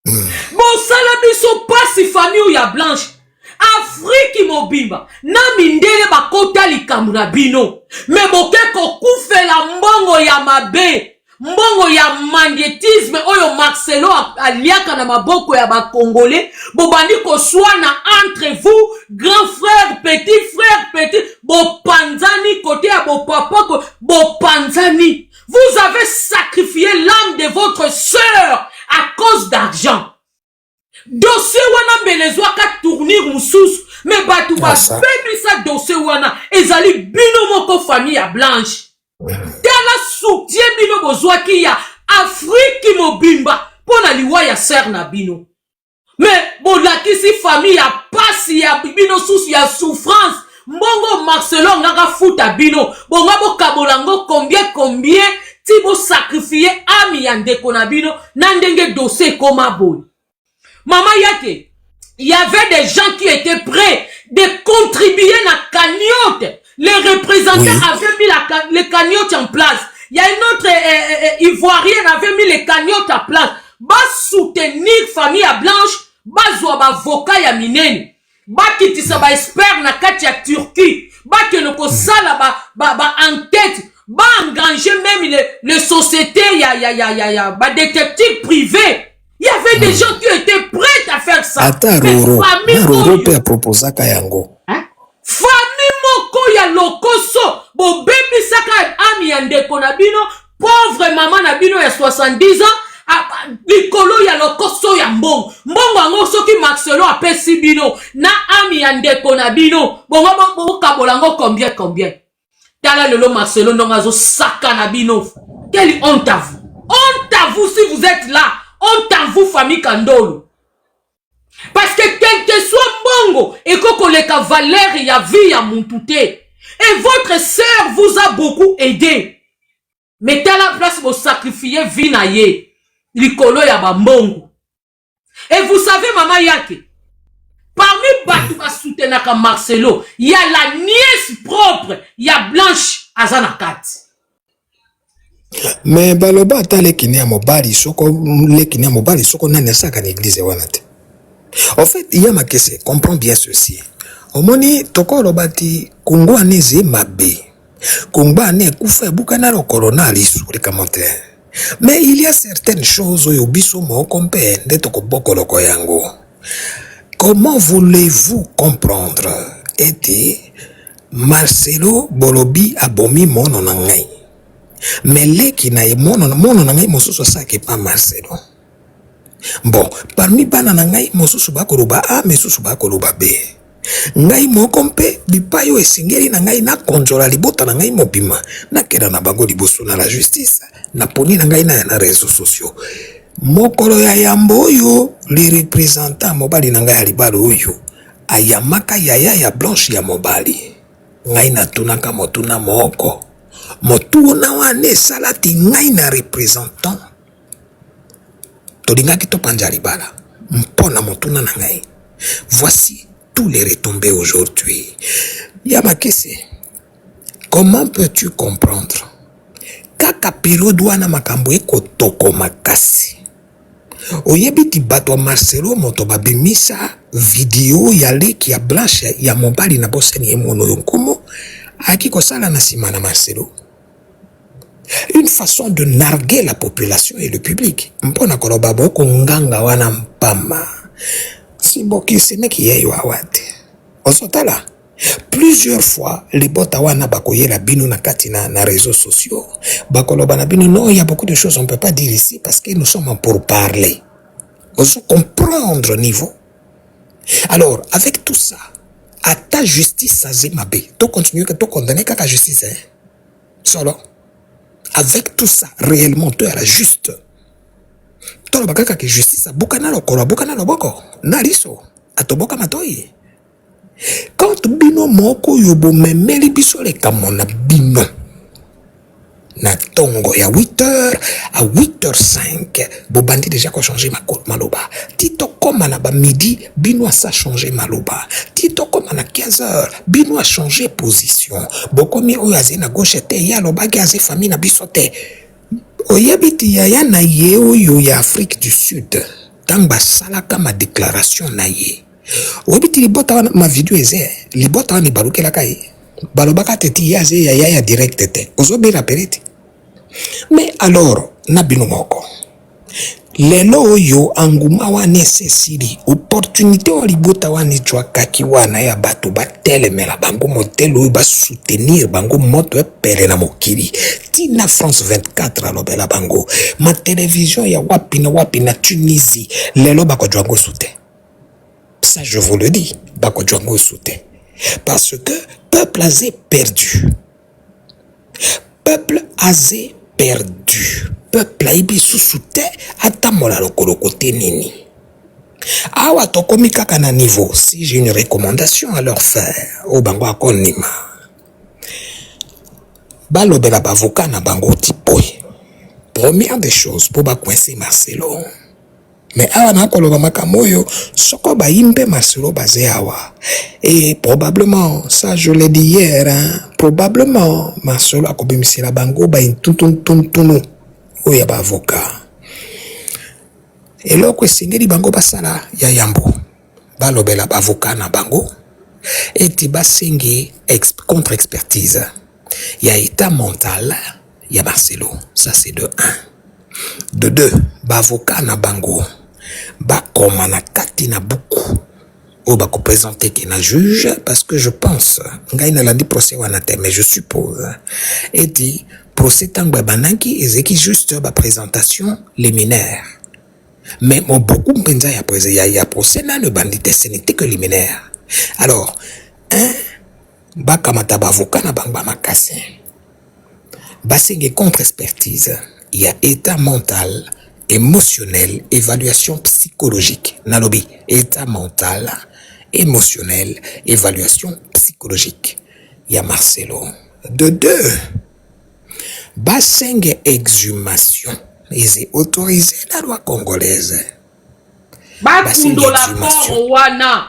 Bon, ça la biso pas si famille ou ya Blanche. Afrique mobimba na mindele bakota likambo na bino me boke kokufela mbongo ya mabe mbongo ya magnétisme oyo Marcelo aliaka na maboko ya bakongolais bobandi koswana entre vous grand frère petit bopanzani côté ya bopapa bopanzani. Vous avez sacrifié l'âme de votre sœur à cause d'argent. dossier wana mbelezwaka tournir mususu me bato babebisa dossier wana ezali bino moko famille ya Blanche tala soutien bino bozwaki ya Afrique mobimba pona liwa ya ser na bino me bolakisi famille ya pasi ya bino susu ya souffrance mbongo Marcelo ngaka futa bino bonga bokabolango combien ti bo sacrifier ami ya ndeko na bino na ndenge dossier koma boy. Maman yake, il y avait des gens qui étaient prêts de contribuer à la cagnotte. Les représentants avaient mis les cagnottes en place. Il y a une autre Ivoirienne avait mis les cagnottes en place. Bas soutenir famille à Blanche, bas zoa ba avocat ya minene. Bas kitisa ba expert na kati ya Turquie. Bas que le kosala ba enquête. Bas engager même les sociétés ba détective privé. Il y avait des gens qui étaient prêts à faire ça. Ata Roro peut proposer Kayango. Famille moko ya lokoso bo baby saka ami ya ndeko na bino pauvre maman na bino ya 70 ans likolo ya lokoso ya mbongo ango soki Marcelo apesi bino na ami ya ndeko na bino bongo kabolango combien tala lelo Marcelo ndongazo saka na bino. Quelle honte à vous si vous êtes là. Honte à vous, famille Kandolo. Parce que quel que soit Bongo, et que les valeurs y a vie à mon touté. Et votre sœur vous a beaucoup aidé. Mettez à la place, vous sacrifiez vie naïe. Likolo ya Bongo. Et vous savez, maman Yake, parmi Batou à soutenir Marcelo, il y a la nièce propre, il y a Blanche Azanakat. Mais baloba ata lekini ya mobali soko nani asaka na église wana te. En fait, il y a ma question, comprends bien ceci. Omoni toko lobati Kongo aneze mabe. Kongo ane kufa bukana lo corona lisu les commentaires. Mais il y a certaines choses au biso mo kompe nde toko boko loko yango. Comment voulez-vous comprendre ete Marcelo Bolobi abomi mono na ngai? Mais les qui n'aient mono nangai mosusu saki pas Marcelo. Bon, parmi bana nangai mosusu bakoloba a mesusu bakoloba b. Ngai mokompe bipayo esengeli nangai na controla libota nangai mobima na kera na bango liboso na la justice na poni nangai na réseaux sociaux. Mokolo ya yambo yo les représentants mobali nangai alibalo oyo ayamaka ya Blanche ya mobali. Ngai na tunaka motuna moko. Motuona wane salati ngai na représentant tolinga ki topanja libala mpona motuna na ngai. Voici tous les retombées aujourd'hui. Yamakese, comment peux-tu comprendre kaka période wana makambo ekotoko makasi oyebiti bato Marcelo moto babimisa video ya leki ya Blanche ya mobali na boseni emono yonkomo aki kosala na sima na Marcelo. Une façon de narguer la population et le public. Mpona koloba boko nganga wana mpama. Simboki seneki yeyo awate. Osotala. Plusieurs fois, les bota wana bakoye la bino na katina na réseaux sociaux. Bakoloba na bino, non, il y a beaucoup de choses on ne peut pas dire ici parce que nous sommes pour parler. Oso comprendre niveau. Alors, avec tout ça, à ta justice, Zimabe, tu continues que tu condamnes qu'à ta justice, hein? Solo. Avec tout ça, réellement, tu es à la juste. Tu as la justice, bukana lo koro, bukana lo boko, nariso, atoboka matoi. Quand bino moko yobo memeli biso le kamona bino. Na tongo ya 8h à 8h05, bobandi déjà qu'on changer maloba. Tito koma na ba midi, bino a ça changer maloba. Tito koma na 15h, bino a changer position. Bokomi oyaze na gauche te, ya loba gaze famille na bisote. Oyabiti ya na ye oyo ya Afrique du Sud. Tamba salaka ma déclaration na ye. Oyabiti libota ma video eze, libota ni baluke la kai. Balobaka teti yaze ya direct te. Ozobe la perete. Mais alors, nabino moko. lelo oyo anguma wane sesili opportunité o libota wane chwa kaki wana ya bato batelemela bango modele oyo basoutenir bango moto epele na mokili tina France 24 alobela bango ma télévision ya wapi na Tunisie lelo bakodjwa ngo soute. Ça je vous le dis, bakodjwa ngo soute parce que peuple azé perdu. Peuple azé perdu. Peuple aibi soussoute atamola lokolo kote nini. Awa tokomi kaka na niveau. Si j'ai une recommandation à leur faire, au bango akonima. Balobela bavoka na bango tipoy. Première des choses pour ba coincer Marcelo. Mais awa na koloba makamoyo soko ba imbe Marcelo bazé awa. Et probablement, ça je l'ai dit hier, hein, probablement Marcelo akobimisi la bango ba intuntunu. Oya ba avocat. Et là, singeli bango basala ya yambo. Balobela ba avocat na bango. Et ti basengi contre-expertise. Ya état mental ya Marcelo. Ça c'est de 1. De 2, ba avocat na bango. Ba koma na kati na buku. Ou ba ko présenter ki na juge. Parce que je pense. Nga ina landi procès wanate. Mais je suppose. Et dit. Procès tangba banaki ezeki juste ba présentation liminaire. Mais mon beaucoup mpenza ya procès na le bandité ce n'était que liminaire. Alors, ba kamata ba avocat na bangba makase. Ba senge contre-expertise, il y a état mental, émotionnel, évaluation psychologique. Nalobi, état mental, émotionnel, évaluation psychologique. Il y a Marcelo. De 2. Basenge exhumation. Ils est autorisé la loi congolaise. Bakundola port wana.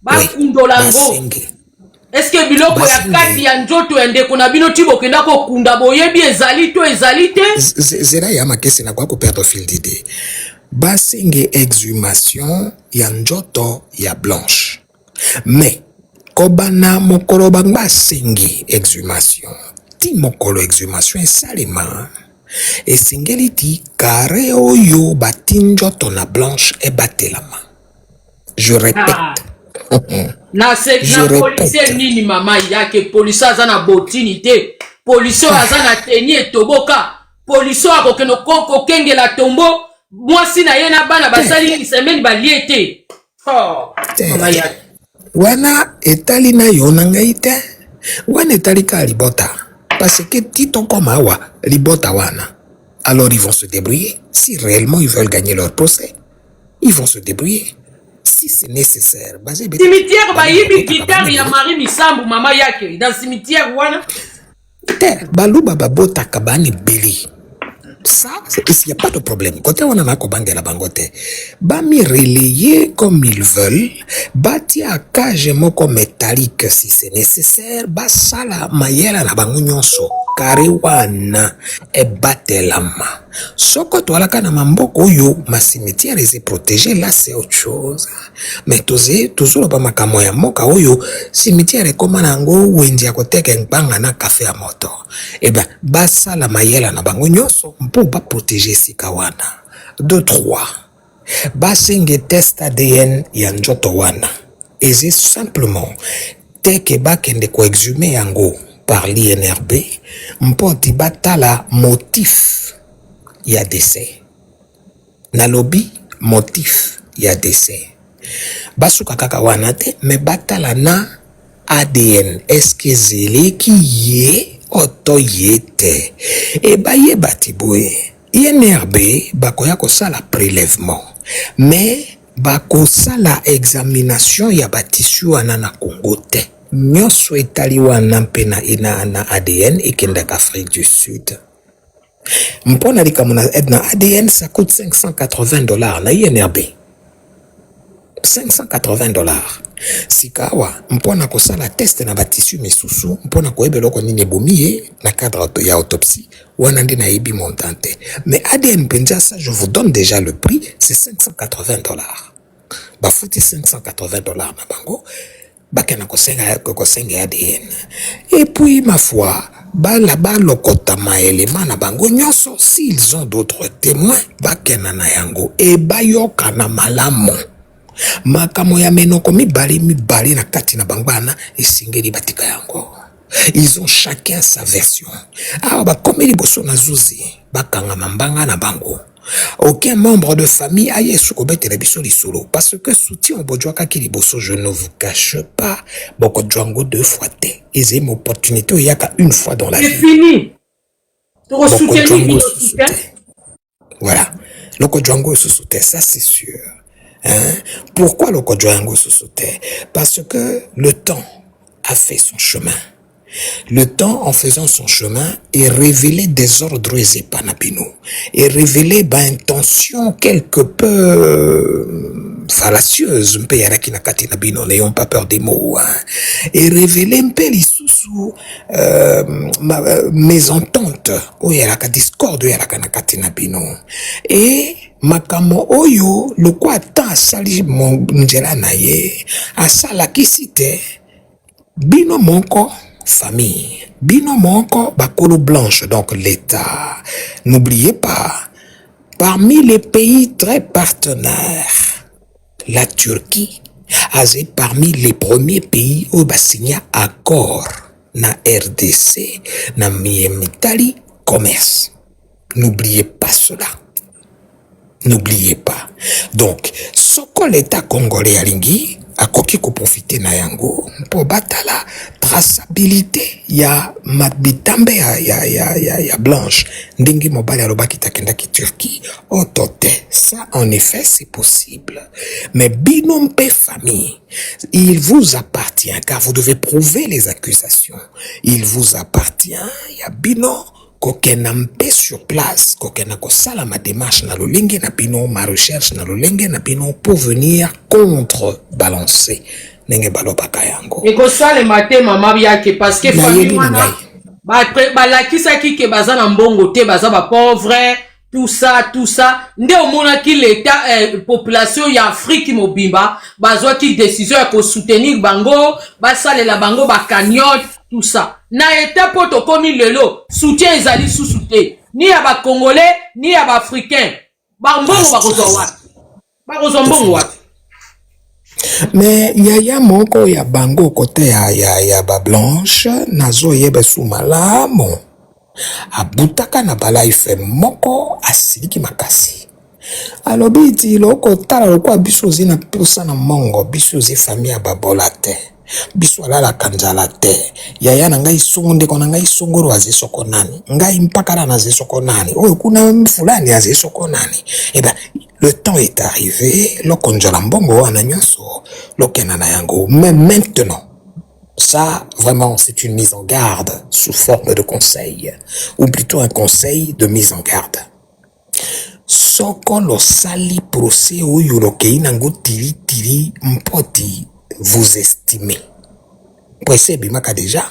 Bakundola ngo. Est-ce que biloko ya kati ya njoto ende kuna bino tibo kenda ko kunda boyebi ezali to ezalite? Zera ya makesi na kwa ko perdre fil d'idée. Basenge exhumation ya njoto ya blanche. Mais kobana mokolo bangba sengi exhumation. Ti mokolo exhumation esalema esengeliti kare oyo batinjoto na blanche e batelama. Je répète. Na policier nini mama yake policier azana botini te. Policier azana teni etoboka. Policier akokeno koko kengela tombo. Mwasi na yena bana basali semeni baliete. Mama yake. Wana etali na yona ngaite. Wana etali ka libota. Parce que Titon comme Awa, Libota Wana. Alors ils vont se débrouiller. Si réellement ils veulent gagner leur procès, ils vont se débrouiller. Si c'est nécessaire. Cimetière bayibi guitare ya Marie Misambu mama yake. Dans cimetière Wana. Baluba babota kabani beli. Ça, il n'y a pas de problème. Quand on a un la bangote, mi relayer comme ils veulent, bâti à cage moko métallique si c'est nécessaire, sala mayela na bangunyonso, karewana, et batelama. Soko to alaka na mamboko yo, ma cimetière est protégé, là c'est autre chose. Mais toujours pas ma kamoya moka oyo, cimetière est comme un ango, wendi à côté qu'un banga na café à moto. Eh ben, sala mayela na bangunyonso, pour pas protéger si kawana. 2, 3. Basenge test ADN ya njoto wana. Et c'est simplement teke bakende ko exhumer yango par l'INRB, mpoti batala motif ya décès. Nalobi motif ya décès. Basuka kaka wana te, me batala na ADN. Est-ce que zeleki ye oto yete? E baye batiboué. INRB bakoya kosala prélèvement. Mais bakosala examination ya batissu wana na Congo te. Nyonso etali wana mpena ina na ADN ekendaka Afrique du Sud. Mpona likamona na ADN ça coûte $580 na INRB. $580. Sikawa mpona kosala test na batissu misusu mpona koyebeloko nini bomiye na cadre ya autopsie wana ndi na yebi montante. Mais ADN penja ça je vous donne déjà le prix, c'est $580. Bafuti $580 na bango. bakena kosenga ADN. Et puis ma foi, là-bas lokotama élément na bango nyonso, s'ils ont d'autres témoins, bakena na yango et bayoka na malamo. Makamo ya menoko mibali na kati na bangwana esingeli batika yango. Ils ont chacun sa version. Ah ba komeli boso na zuzi, bakanga mambanga na bango. Aucun membre de famille aille sukobete la biso lisolo parce que soutien au bodjoaka ki liboso, je ne vous cache pas, boko django 2 fois te. Et c'est une opportunité il y a qu'une fois dans la vie. C'est fini. Boko django soutien. Voilà. Loko django soutien, ça c'est sûr. Hein? Pourquoi le Kodjango se sautait? Parce que le temps a fait son chemin. Le temps, en faisant son chemin, est révélé des ordres et panapino, et révélé intention quelque peu fallacieuse, un peu yaraki na katina bino, n'ayons pas peur des mots, hein, et révélé un peu les sous mésentente, ou yaraka discorde, yaraka na katina bino, et makamo oyo, le quoi tant sali mon njela na ye, asala kisite, bino monko, famille, bino monko, bakolo blanche, donc l'État. N'oubliez pas, parmi les pays très partenaires, la Turquie a été parmi les premiers pays où ba signé accord na RDC, na Italie, commerce. N'oubliez pas cela. N'oubliez pas. Donc, ce que l'État congolais a lingi, a koki ko profiter na yango pour batala traçabilité ya mabitambe ya blanche ndingi mobali alobaki takenda ki Turquie otote. Ça en effet c'est possible, mais binompe famille, il vous appartient car vous devez prouver les accusations. Il vous appartient ya bino kokena mpe sur place, kokena kosala ma démarche na lolenge na bino, ma recherche na lolenge na bino pour venir contrebalancer nenge balobaka yango. Et kosala matin mama biake parce que famille wana ba lakisa ki ke baza na mbongo te, baza ba pauvre, tout ça nde omona ki l'état population ya Afrique mobimba bazwa ki décision ya ko soutenir bango, basalela bango ba cagnotte tout ça. Na état poto komi lelo, soutien ezali sous-souté. Ni ya ba Congolais, ni ya ba Africain. Ba mbongo ba kozwa wapi? Ba kozwa mbongo wapi? Mais yaya moko ya bango kote ya ba blanche, nazo yebe sou malamo. Abutaka na bala ife moko asiliki makasi. Alobi ti loko tala loko biso zina posa na mongo, biso zi famille babola te. Biso alala kanjala te. Yaya na ngai sonde kona ngai songoro azisoko nani. Ngai mpakara na azisoko nani. Oyo kuna fulani azisoko nani. Eh ben, le temps est arrivé, lo konjala mbongo wana nyonso, lo kenana yango. Mais maintenant, ça, vraiment, c'est une mise en garde sous forme de conseil, ou plutôt un conseil de mise en garde. Soko lo sali procès oyo lo keinango tiri mpoti, vous estimez. Pour essayer bimaka déjà,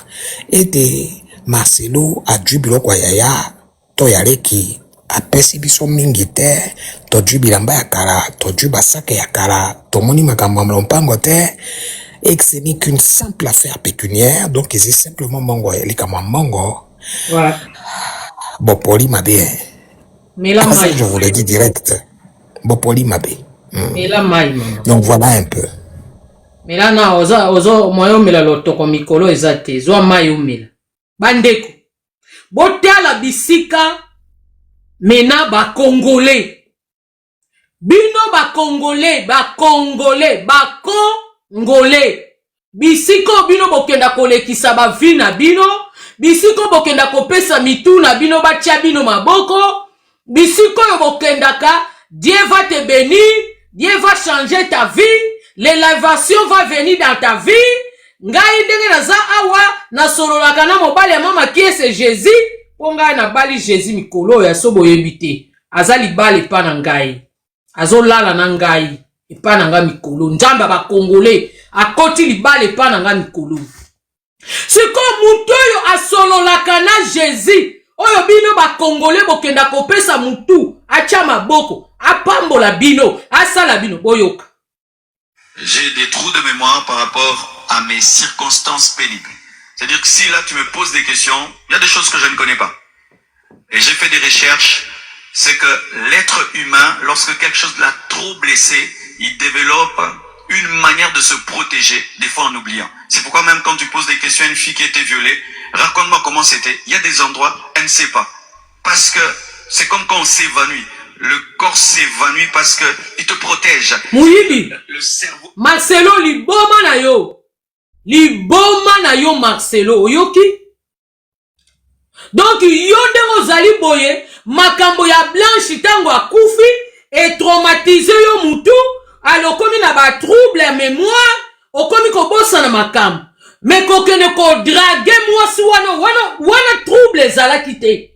et de Marcelo a jubilo kwa yaya, to yareki, a pesi biso mingi te, to jubilamba ya kara, to jubasake ya kara, to moni makambo mlompango te, et que ce n'est qu'une simple affaire pécuniaire, donc c'est simplement mongo, et comme mongo. Ouais. Bopoli mabé. Mais la maille. Je vous le dis direct. Bopoli mabé. Mais la maille. Donc voilà un peu. Mais là, na ozo moyo mela lotoko mikolo ezate, zo maille mela. Bandeko. Botala bisika mena ba Congolais. Bino ba Congolais. Bisiko bino bokenda kolekisa ba vi na bino, bisiko bokenda kopesa mitu na bino batia bino maboko, bisiko yo bokenda ka, Dieu va te bénir, Dieu va changer ta vie, l'élévation va venir dans ta vie. Ngai ndenge na za awa na sololaka na mobali ya mama qui est Jésus, po ngai na bali Jésus mikolo ya sobo yebite. Azali bali pa na ngai. Azolala na ngai. Epa nanga mikolo. Njamba ba Congolais. Akoti libale epa nanga mikolo. Siko mutu oyo asololaka na Jésus. Oyo bino ba Congolais bokenda kopesa mutu. Acha maboko. Apambola bino. Asala bino. Boyoka. J'ai des trous de mémoire par rapport à mes circonstances pénibles. C'est-à-dire que si là tu me poses des questions, il y a des choses que je ne connais pas. Et j'ai fait des recherches, c'est que l'être humain, lorsque quelque chose l'a trop blessé, il développe une manière de se protéger, des fois en oubliant. C'est pourquoi même quand tu poses des questions à une fille qui a été violée, raconte-moi comment c'était. Il y a des endroits, elle ne sait pas. Parce que c'est comme quand on s'évanouit. Le corps s'évanouit parce que il te protège. Mouyili. Le cerveau. Marcelo liboma na yo. Liboma na yo Marcelo. Oyoki. Donc yo ndengo zali boye. Makambo ya Blanche tango akufi. Et traumatiser yo mutu. Alors komi na ba trouble ya mémoire. Okomi ko bossa na makambo. Mais kokene ko drage mwasi wana trouble ezala kite.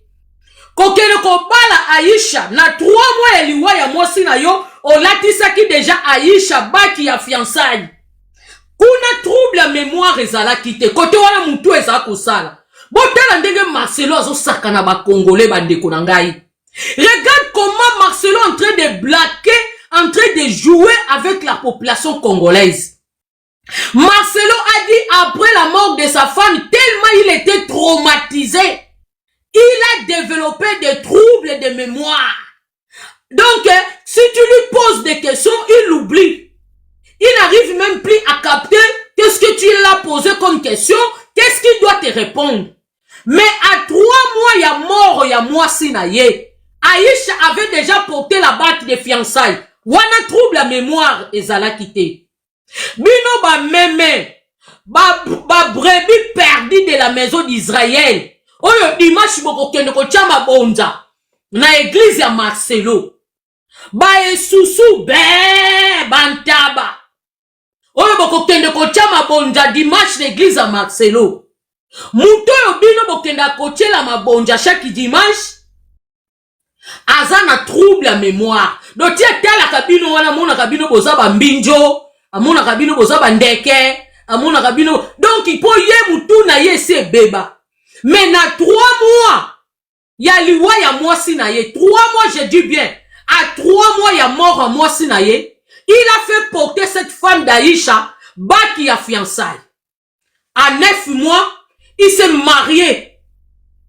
Kokene ko bala Aïcha na 3 mois eliwa ya mwasi na yo olatisaki deja Aïcha baki ya fiançailles. Kuna trouble ya mémoire ezala kite. Kote wana mutu ezala kosala. Botala ndenge Marcelo azo saka na ba Congolais bandeko na ngai. Regarde comment Marcelo est en train de blaguer, en train de jouer avec la population congolaise. Marcelo a dit après la mort de sa femme, tellement il était traumatisé, il a développé des troubles de mémoire. Donc, si tu lui poses des questions, il oublie. Il n'arrive même plus à capter qu'est-ce que tu l'as posé comme question, qu'est-ce qu'il doit te répondre. Mais à 3 mois, il y a mort, il y a moi sinaye. Aïcha avait déjà porté la bague de fiançailles. Wana trouble la mémoire ezala quitté. Bino ba meme, ba brebis perdu de la maison d'Israël. Oyo dimanche boko kende ko chama bonza na église ya Marcelo. Ba esusu be bantaba. Oyo boko kende ko chama bonza dimanche na église ya Marcelo. Muto yo bino boko kende ko chela mabonza chaque dimanche. Azana trouble la mémoire. Donc tia tala kabino wana mona kabino boza ba mbinjo, amona kabino boza ba ndeke, amona kabino. Donc il peut ye mutu na ye se beba. Mais na 3 mois, ya liwa ya mwasi na ye. 3 mois, je dis bien. À 3 mois, ya mort à mwasi na ye. Il a fait porter cette femme d'Aïcha, baki ya fiançailles. À 9 mois, il s'est marié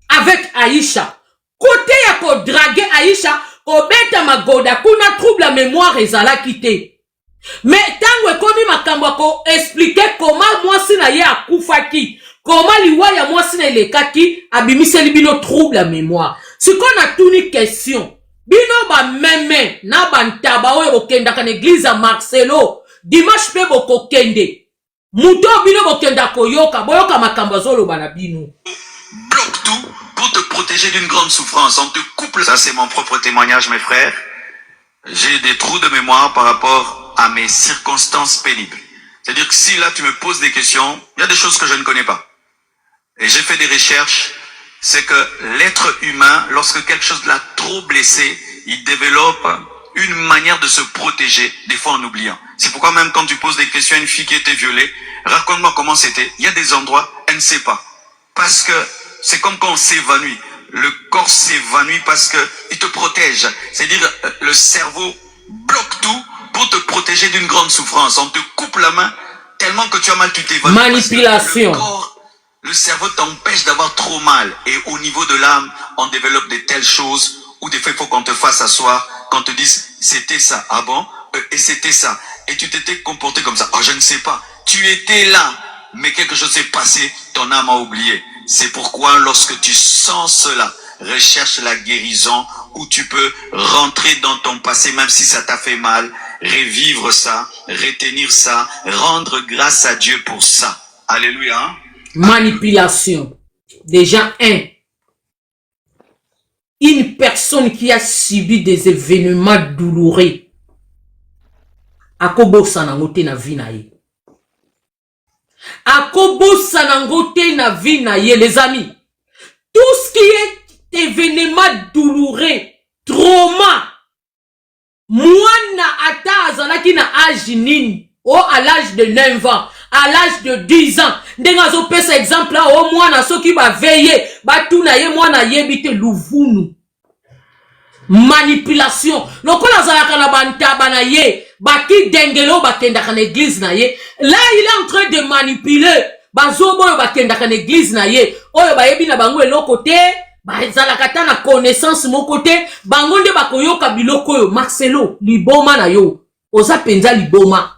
avec Aïcha. Côté ya ko draguer Aïcha, ko beta magoda, kuna trouble la mémoire ezala quitté. Mais tango ekomi makambo ko expliquer comment mwasi na ye akufaki. Comment liwa ya mwasi na elekaki abimiseli bino trouble la mémoire. Si qu'on a tout une question, bino ba meme na bantaba oyo bokenda kan église à Marcelo, dimanche pe boko kende. Muto bino bokenda koyoka, boyoka makambo zolo bana bino. Bloque tout pour te protéger d'une grande souffrance. On te coupe. Ça c'est mon propre témoignage mes frères. J'ai des trous de mémoire par rapport à mes circonstances pénibles. C'est-à-dire que si là tu me poses des questions, il y a des choses que je ne connais pas. Et j'ai fait des recherches, c'est que l'être humain, lorsque quelque chose l'a trop blessé, il développe une manière de se protéger, des fois en oubliant. C'est pourquoi même quand tu poses des questions à une fille qui était violée, raconte-moi comment c'était. Il y a des endroits, elle ne sait pas. Parce que c'est comme quand on s'évanouit. Le corps s'évanouit parce que il te protège. C'est-à-dire, le cerveau bloque tout pour te protéger d'une grande souffrance. On te coupe la main tellement que tu as mal, tu t'évanouis. Manipulation. Le cerveau t'empêche d'avoir trop mal. Et au niveau de l'âme, on développe de telles choses où des fois il faut qu'on te fasse asseoir, qu'on te dise c'était ça. Ah bon? Et c'était ça. Et tu t'étais comporté comme ça. Oh, je ne sais pas. Tu étais là, mais quelque chose s'est passé, ton âme a oublié. C'est pourquoi lorsque tu sens cela, recherche la guérison où tu peux rentrer dans ton passé, même si ça t'a fait mal, revivre ça, retenir ça, rendre grâce à Dieu pour ça. Alléluia. Hein? Manipulation. Déjà, une personne qui a subi des événements douloureux, akobo sanangote na vie na ye. Akobo sanangote na vie na ye, les amis. Tout ce qui est événement douloureux, trauma, mwana ata azalaki na âge nini, à l'âge de 9 ans, à l'âge de 10 ans, ndenga zo pesa exemple là, mwana soki ba veillé, ba tuna ye mwana yebite luvunu. Manipulation. Lokola zalaka na bantaba na ye, baki dengelo bakendaka na église na ye. Là il est en train de manipuler bazobo oyo bakendaka na église na ye oyo bayebi na bango eloko te bazalaka ta na connaissance moko te bango nde bakoyoka biloko oyo. Marcelo liboma na yo oza penza liboma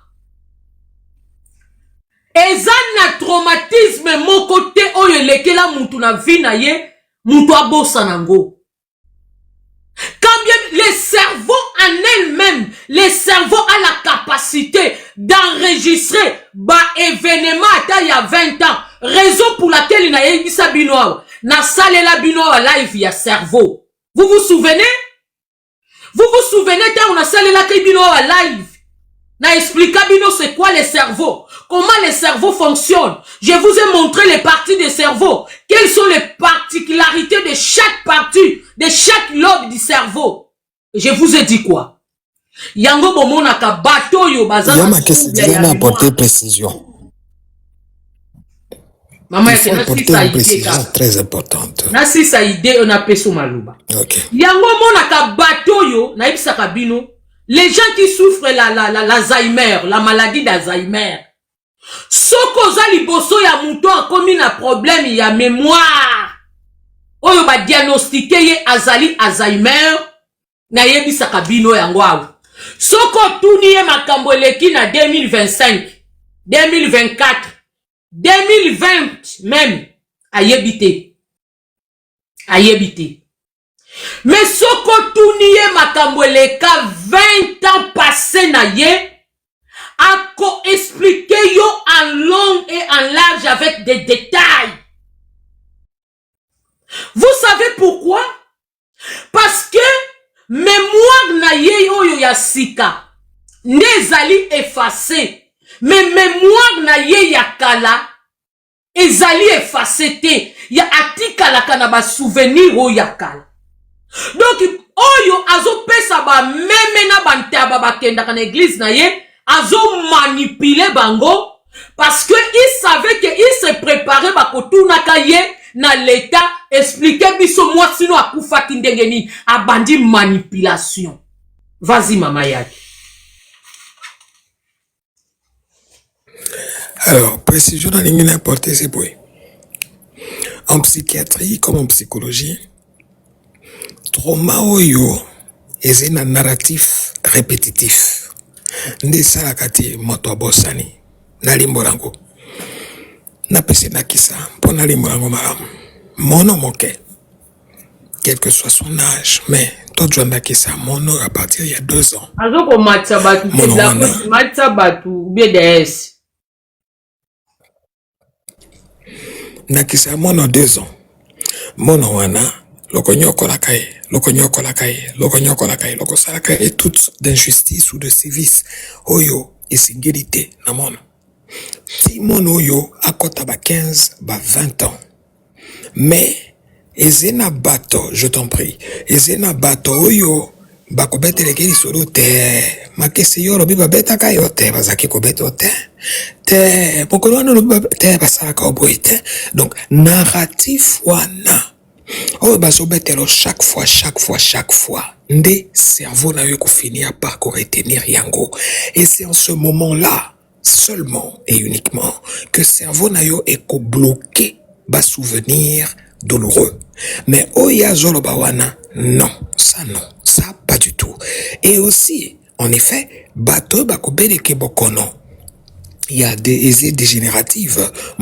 eza na traumatisme moko te oyo elekela mutu na vie na ye mutu abosa nango. Quand bien le cerveau en elle-même, le cerveau a la capacité d'enregistrer ba événement à il y a 20 ans. Raison pour laquelle il n'a eu sa binoa. Na salle la binoa live il y a cerveau. Vous vous souvenez? Vous vous souvenez quand on a salle la binoa live? Na expliqué bino c'est quoi le cerveau? Comment le cerveau fonctionne? Je vous ai montré les parties du cerveau. Quelles sont les particularités de chaque partie, de chaque lobe du cerveau? Je vous ai dit quoi? Yango bomonaka bato yo bazana. Yama qu'est-ce que tu as apporté précision? Maman, il faut apporter une précision très importante. Na si sa idée on a peso maluba. Ok. Yango monaka bato yo na ibisaka bino. Les gens qui souffrent l'Alzheimer, la maladie d'Alzheimer. Soko za liboso ya muto akomi na problème ya mémoire. Oyo ba diagnostiqué ye azali Alzheimer na yebisaka bino yango awu. Soko tuni ye makambo eleki na 2025, 2024, 2020 même ayebite. Ayebite. Mais soko tuni ye makambo eleka 20 ans passé na ye ako expliquer yo en long et en large avec des détails. Vous savez pourquoi? Parce que mémoire na ye oyo ya sika nezali effacé. Mais mémoire na ye ya kala ezali effacé te. Ya atikala kana ba souvenir oyo ya kala. Donc oyo azo pesa ba meme na bantaba bakenda kana église na ye azo manipuler bango parce que il savait que il se préparait bakotuna kaye na l'état expliquer biso moi sinon akufaki ndengeni abandi manipulation. Vas-y mama yaki. Alors, précision dans l'ingénieur apporté c'est pour en psychiatrie comme en psychologie, trauma oyo est un narratif répétitif. Nde salakati moto abosani na limbolango na pese na kisa pour na limbolango malamu mono moke quel que soit son âge mais toi tu as kisa mono à partir il y a 2 ans azoko matsa batu matsa batu BDS na kisa mono 2 ans mono wana lokonyoko la kai loko salaka et toute d'injustice ou de sévice oyo esingilité na mono ti mono oyo akota ba 15 ba 20 ans mais ezena bato je t'en prie ezena bato oyo bakobeteleke lisolo te makesi yo lobi babetaka yo te bazaki kobeto te mokolo wana lobi te basalaka oboye te donc narratif wana oh bazobetelo chaque fois nde cerveau na yo finir par retenir yango et c'est en ce moment-là seulement et uniquement que cerveau na yo bloqué ba souvenir douloureux mais oya zoloba wana non ça pas du tout et aussi en effet bato bakobeleke bokono il y a des essais dégénératifs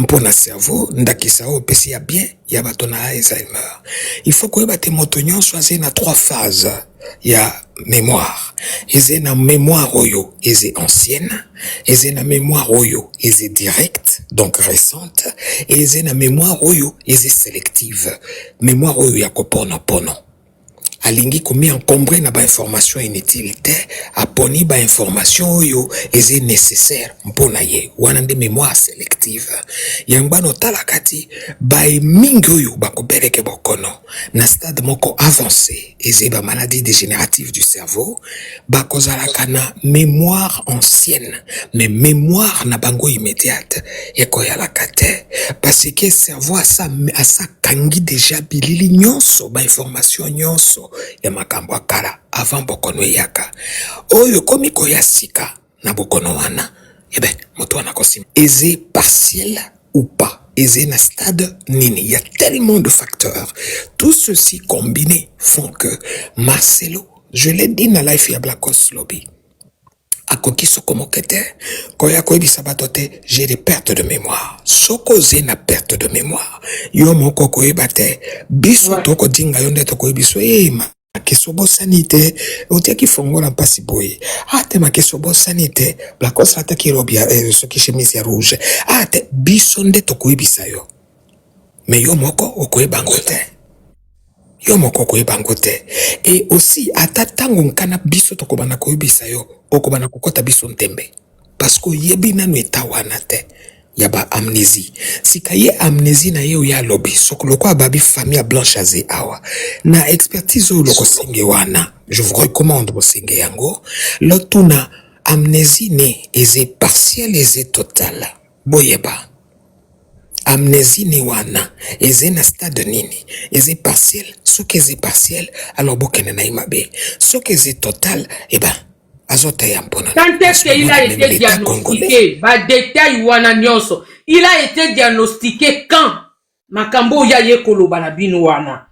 pour le cerveau ndakisa o pesi ya bien ya batona Alzheimer il faut que bate motonyon soit na 3 phases il y a mémoire et na mémoire oyo est ancienne et na mémoire oyo est directe donc récente et na mémoire oyo est sélective mémoire oyo ya kopono alingi komi encombré na ba information inutile te aponi ba information oyo est nécessaire mpona ye wana nde mémoire sélective yangba tala kati ba mingi oyo bakobeleke bokono na stade moko avancé et ba maladie dégénérative du cerveau bakozalaka na mémoire ancienne mais mémoire na bango immédiate ekoyalaka te parce que cerveau asa kangi déjà bilili nyonso ba information nyonso ya makambo akala avant bokono yaka oyo komiko ya sika na bokono wana moto wana kosima eze partiel ou pas eze na stade nini. Il y a tellement de facteurs, tout ceci combiné font que Marcelo, je l'ai dit na life ya Blackos Lobby, akoki soko mokete koya koyebisa bato te j'ai des pertes de mémoire. Soko ze na perte de mémoire yo moko koyeba te biso tokodinga yo nde tokoyebiso makeso bosani te otiaki fongola mpasi boye te makeso bosani te Blackos ataki robe ya soki chemise ya rouge te biso nde tokoyebisa yo mais yo moko okoyeba ngo te. Yo moko koyeba ngo te. Et aussi ata tango nkana biso tokobana koyebisa yo okobana kokota biso ntembe parce que yebi nanu eta wana te yaba amnésie sika ye amnésie na ye ya lobby soko loko ababi famille blanche aze awa na expertise o loko senge wana je vous recommande bo senge yango lotuna amnésie ne eze partiel eze total boyeba amnésie ni wana eze na stade nini eze partiel soki eze partiel alors bokene na imabe soki eze total azota ya mpona. Quand est-ce qu'il a été diagnostiqué détail wana nyonso il a été diagnostiqué quand makambo ya ye koloba na bino wana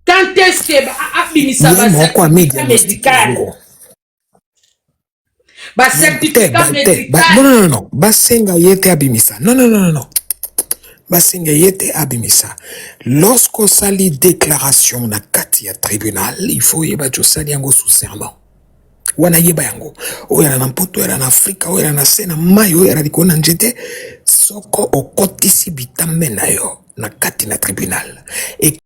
quand est-ce que abimisa ba certificat médical ba certificat médical non basenga yete abimisa non basenga yete abimisa lorsqu'on sali déclaration na kati ya tribunal il faut yeba josali yango sous serment wana yeba yango oya na mpoto ya na Afrika oya na sena mayo ya likona njete soko okotisi bitame na yo na kati na tribunal et